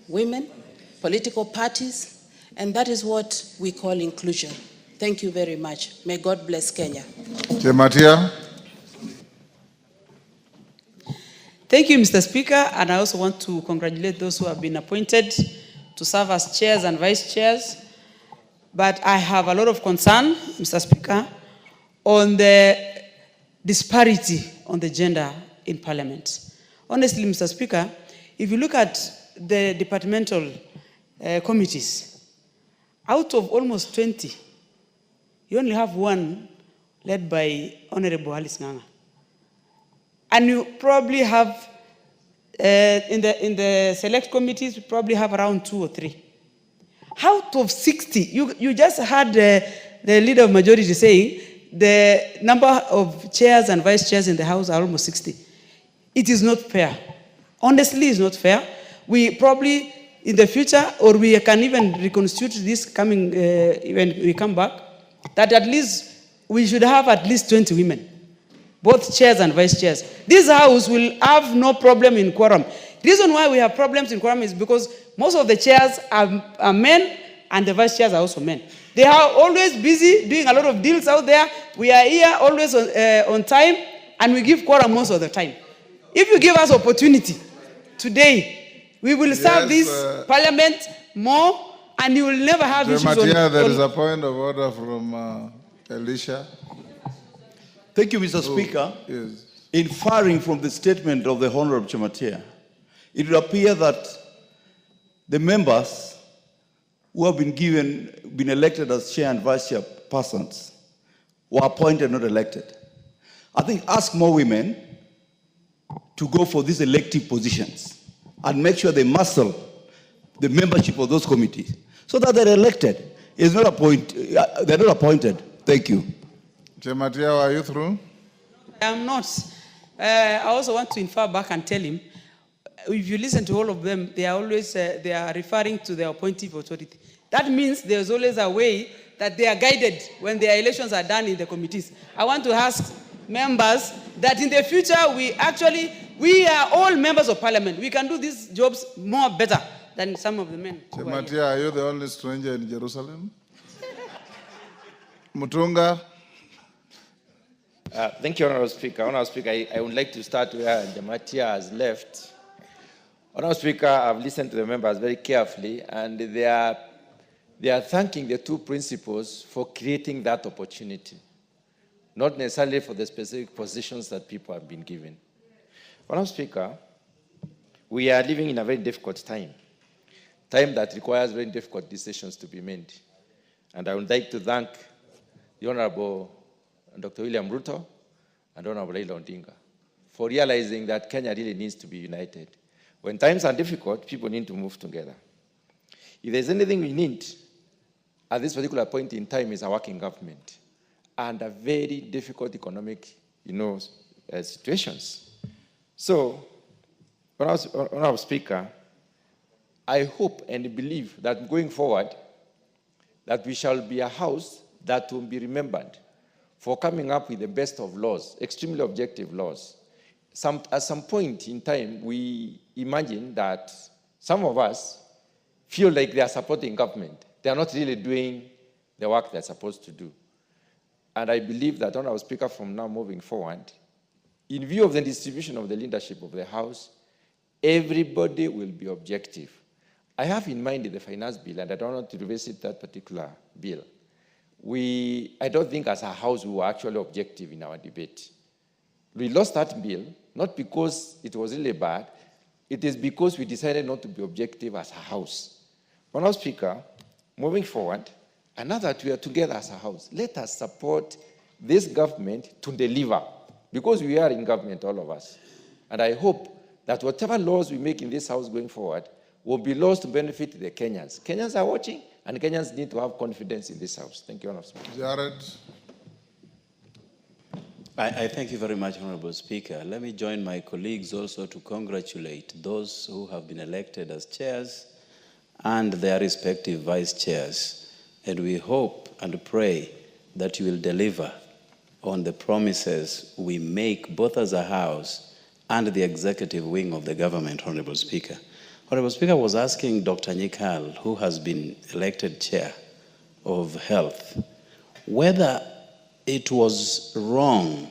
Women, political parties, and that is what we call inclusion. Thank you very much. May God bless Kenya. Chematia. Thank you, Mr. Speaker, and I also want to congratulate those who have been appointed to serve as chairs and vice chairs. But I have a lot of concern, Mr. Speaker, on the disparity on the gender in Parliament. Honestly, Mr. Speaker, if you look at the departmental committees, out of almost 20, you only have one led by Honorable Alice Nganga. And you probably have, in the select committees, you probably have around 2 or 3. Out of 60, you just had the leader of majority saying the number of chairs and vice chairs in the House are almost 60. It is not fair. Honestly, it's not fair. We probably, in the future, or we can even reconstitute this coming, when we come back, that at least we should have at least 20 women, both chairs and vice chairs. This House will have no problem in quorum. The reason why we have problems in quorum is because most of the chairs are men and the vice chairs are also men. They are always busy doing a lot of deals out there. We are here always on time, and we give quorum most of the time. If you give us opportunity today, we will serve this parliament more, and you will never have issues on... There is a point of order from Elisha. Thank you, Mr. Speaker. Yes. Inferring from the statement of the Honorable Chematia, it would appear that the members who have been elected as chair and vice chair persons were appointed, not elected. I think ask more women to go for these elective positions and make sure they muscle the membership of those committees so that they're elected. They're not appointed. Thank you. Chematia, are you through? I am not. I also want to infer back and tell him, if you listen to all of them, they are always they are referring to the appointive authority. That means there's always a way that they are guided when their elections are done in the committees. I want to ask members that in the future we are all members of parliament. We can do these jobs more better than some of the men. Chematia, are you the only stranger in Jerusalem? Mutunga. Thank you, Honorable Speaker. Honorable Speaker, I would like to start where Chematia has left. Honorable Speaker, I've listened to the members very carefully, and they are thanking the two principals for creating that opportunity, not necessarily for the specific positions that people have been given. Honorable Speaker, we are living in a very difficult time that requires very difficult decisions to be made. And I would like to thank the Honorable Dr. William Ruto and Honorable Raila Odinga for realizing that Kenya really needs to be united. When times are difficult, people need to move together. If there's anything we need at this particular point in time is a working government and a very difficult economic, situations. So, Honorable Speaker, I hope and believe that going forward, that we shall be a house that will be remembered for coming up with the best of laws, extremely objective laws. At some point in time, we imagine that some of us feel like they are supporting government. They are not really doing the work they're supposed to do. And I believe that, Honorable Speaker, from now moving forward, in view of the distribution of the leadership of the House, everybody will be objective. I have in mind the finance bill, and I don't want to revisit that particular bill. I don't think as a House we were actually objective in our debate. We lost that bill, not because it was really bad, it is because we decided not to be objective as a House. Honorable Speaker, moving forward, and now that we are together as a House, let us support this government to deliver, because we are in government, all of us. And I hope that whatever laws we make in this House going forward will be laws to benefit the Kenyans. Kenyans are watching, and Kenyans need to have confidence in this House. Thank you, Honorable Speaker. Jared. I thank you very much, Honorable Speaker. Let me join my colleagues also to congratulate those who have been elected as chairs and their respective vice chairs. And we hope and pray that you will deliver on the promises we make both as a House and the executive wing of the government, Honorable Speaker. Honorable Speaker was asking Dr. Nyikal, who has been elected chair of health, whether it was wrong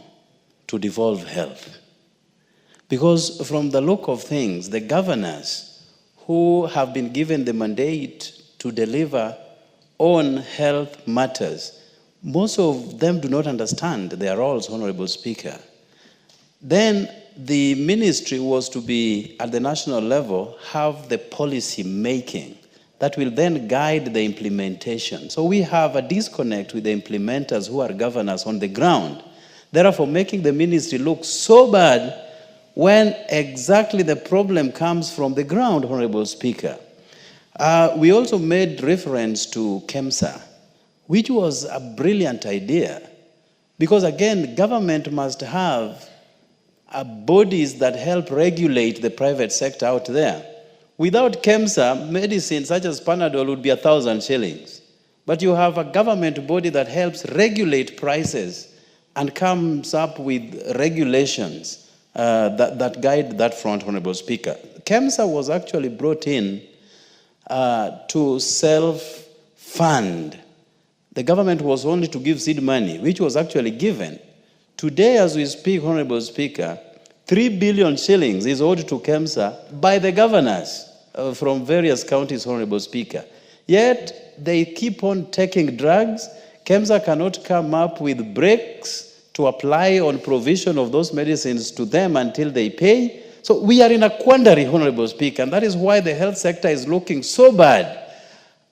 to devolve health. Because from the look of things, the governors who have been given the mandate to deliver on health matters, most of them do not understand their roles, Honorable Speaker. Then the ministry was to be, at the national level, have the policy making that will then guide the implementation. So we have a disconnect with the implementers who are governors on the ground, therefore making the ministry look so bad when exactly the problem comes from the ground, Honorable Speaker. We also made reference to KEMSA, which was a brilliant idea, because again, government must have bodies that help regulate the private sector out there. Without KEMSA, medicine such as Panadol would be 1,000 shillings. But you have a government body that helps regulate prices and comes up with regulations that guide that front, Honorable Speaker. KEMSA was actually brought in to self-fund. The government was only to give seed money, which was actually given. Today, as we speak, Honorable Speaker, 3 billion shillings is owed to KEMSA by the governors from various counties, Honorable Speaker. Yet, they keep on taking drugs. KEMSA cannot come up with breaks to apply on provision of those medicines to them until they pay. So we are in a quandary, Honorable Speaker, and that is why the health sector is looking so bad.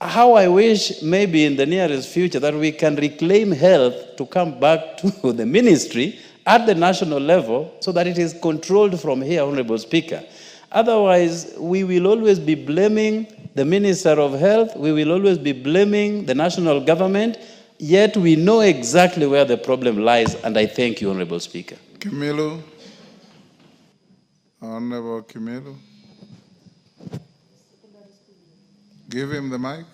How I wish maybe in the nearest future that we can reclaim health to come back to the ministry at the national level so that it is controlled from here, Honorable Speaker. Otherwise, we will always be blaming the Minister of Health, we will always be blaming the national government, yet we know exactly where the problem lies, and I thank you, Honorable Speaker. Kimilu. Honorable Kimilu. Give him the mic.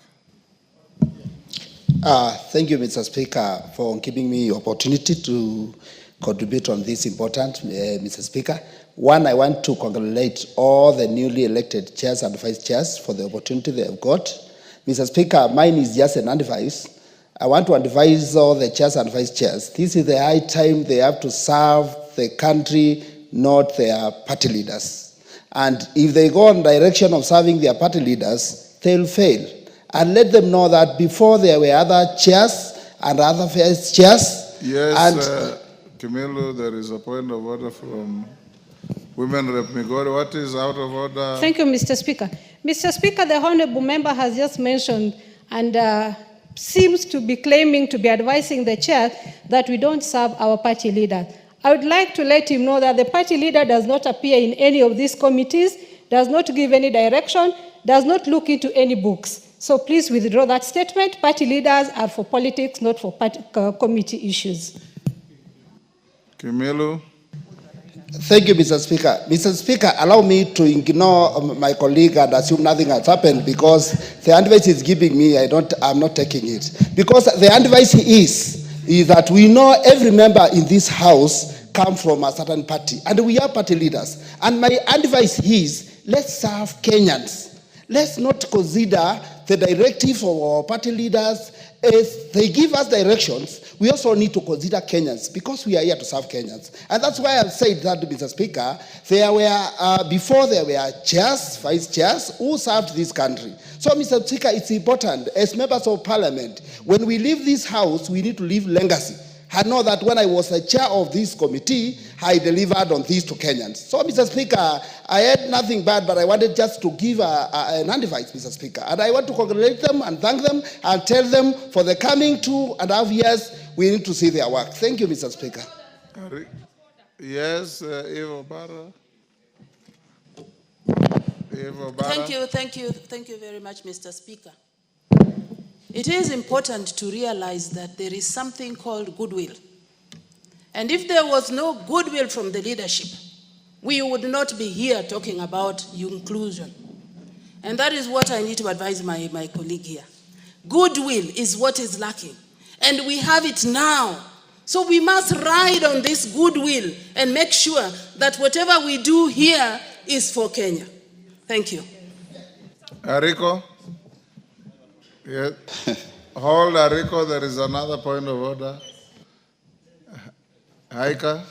Thank you, Mr. Speaker, for giving me the opportunity to contribute on this important, Mr. Speaker. One, I want to congratulate all the newly elected chairs and vice chairs for the opportunity they have got. Mr. Speaker, mine is just an advice. I want to advise all the chairs and vice chairs. This is the high time they have to serve the country, not their party leaders. And if they go in direction of serving their party leaders, they'll fail. And let them know that before there were other chairs and other vice chairs. Yes, Kimilu, there is a point of order from Women Rep Migori. What is out of order? Thank you, Mr. Speaker. Mr. Speaker, the Honorable Member has just mentioned and seems to be claiming to be advising the chair that we don't serve our party leader. I would like to let him know that the party leader does not appear in any of these committees, does not give any direction, does not look into any books. So please withdraw that statement. Party leaders are for politics, not for party, committee issues. Kimilu. Thank you, Mr. Speaker. Mr. Speaker, allow me to ignore my colleague and assume nothing has happened because the advice he's giving me, I'm not taking it. Because the advice is that we know every member in this House come from a certain party, and we are party leaders. And my advice is, let's serve Kenyans. Let's not consider the directive of our party leaders. As they give us directions, we also need to consider Kenyans because we are here to serve Kenyans. And that's why I've said that, Mr. Speaker, before there were chairs, vice chairs, who served this country. So, Mr. Speaker, it's important, as members of parliament, when we leave this House, we need to leave legacy. I know that when I was the chair of this committee, I delivered on this to Kenyans. So, Mr. Speaker, I had nothing bad, but I wanted just to give an advice, Mr. Speaker. And I want to congratulate them and thank them and tell them for the coming 2.5 years, we need to see their work. Thank you, Mr. Speaker. Yes, Evo Barra. Thank you very much, Mr. Speaker. It is important to realize that there is something called goodwill. And if there was no goodwill from the leadership, we would not be here talking about inclusion. And that is what I need to advise my colleague here. Goodwill is what is lacking. And we have it now. So we must ride on this goodwill and make sure that whatever we do here is for Kenya. Thank you. Ariko? Yes. Hold, Ariko, there is another point of order. Haika?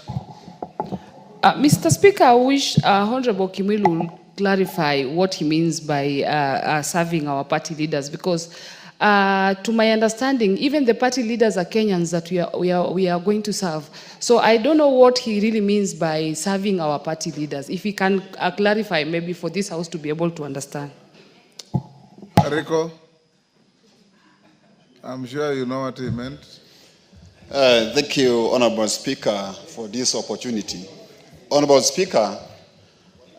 Mr. Speaker, I wish Honorable Kimilu will clarify what he means by serving our party leaders, because to my understanding, even the party leaders are Kenyans that we are going to serve. So I don't know what he really means by serving our party leaders. If he can clarify, maybe for this House to be able to understand. Ariko? I'm sure you know what he meant. Thank you, Honorable Speaker, for this opportunity. Honorable Speaker,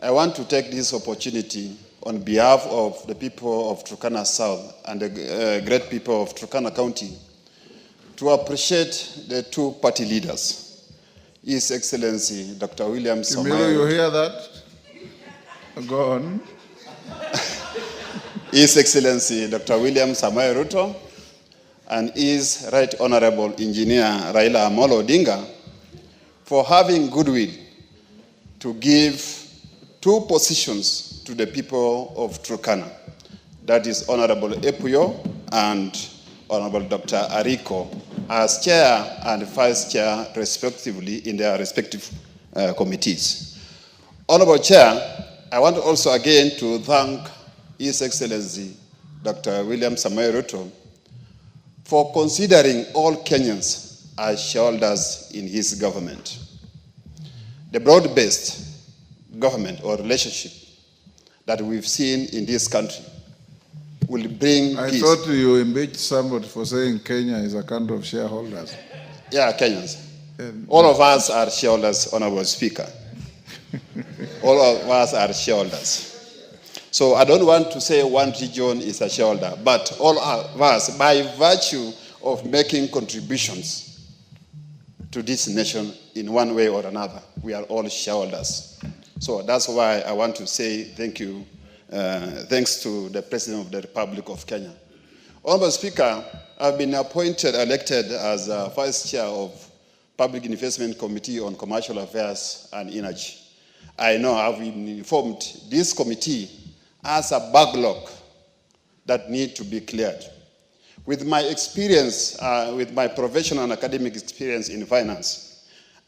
I want to take this opportunity on behalf of the people of Turkana South and the great people of Turkana County to appreciate the two party leaders, His Excellency Dr. William Samoei. You hear that? Go on. His Excellency Dr. William Samoei Ruto and His Right Honorable Engineer Raila Amolo Odinga for having goodwill to give two positions to the people of Turkana. That is Honorable Epuyo and Honorable Dr. Ariko as chair and vice chair respectively in their respective committees. Honorable Chair, I want also again to thank His Excellency Dr. William Samoei Ruto for considering all Kenyans as shareholders in his government. The broad-based government or relationship that we've seen in this country will bring peace. I thought you impeached somebody for saying Kenya is a country of shareholders. Yeah, Kenyans. All of us are shareholders, Honorable Speaker. All of us are shareholders. So I don't want to say one region is a shareholder, but all of us, by virtue of making contributions to this nation in one way or another, we are all shareholders. So that's why I want to say thank you, thanks to the President of the Republic of Kenya. Honorable Speaker, I've been elected as Vice Chair of Public Investment Committee on Commercial Affairs and Energy. I know I've been informed this committee has a backlog that need to be cleared. With my experience, with my professional and academic experience in finance,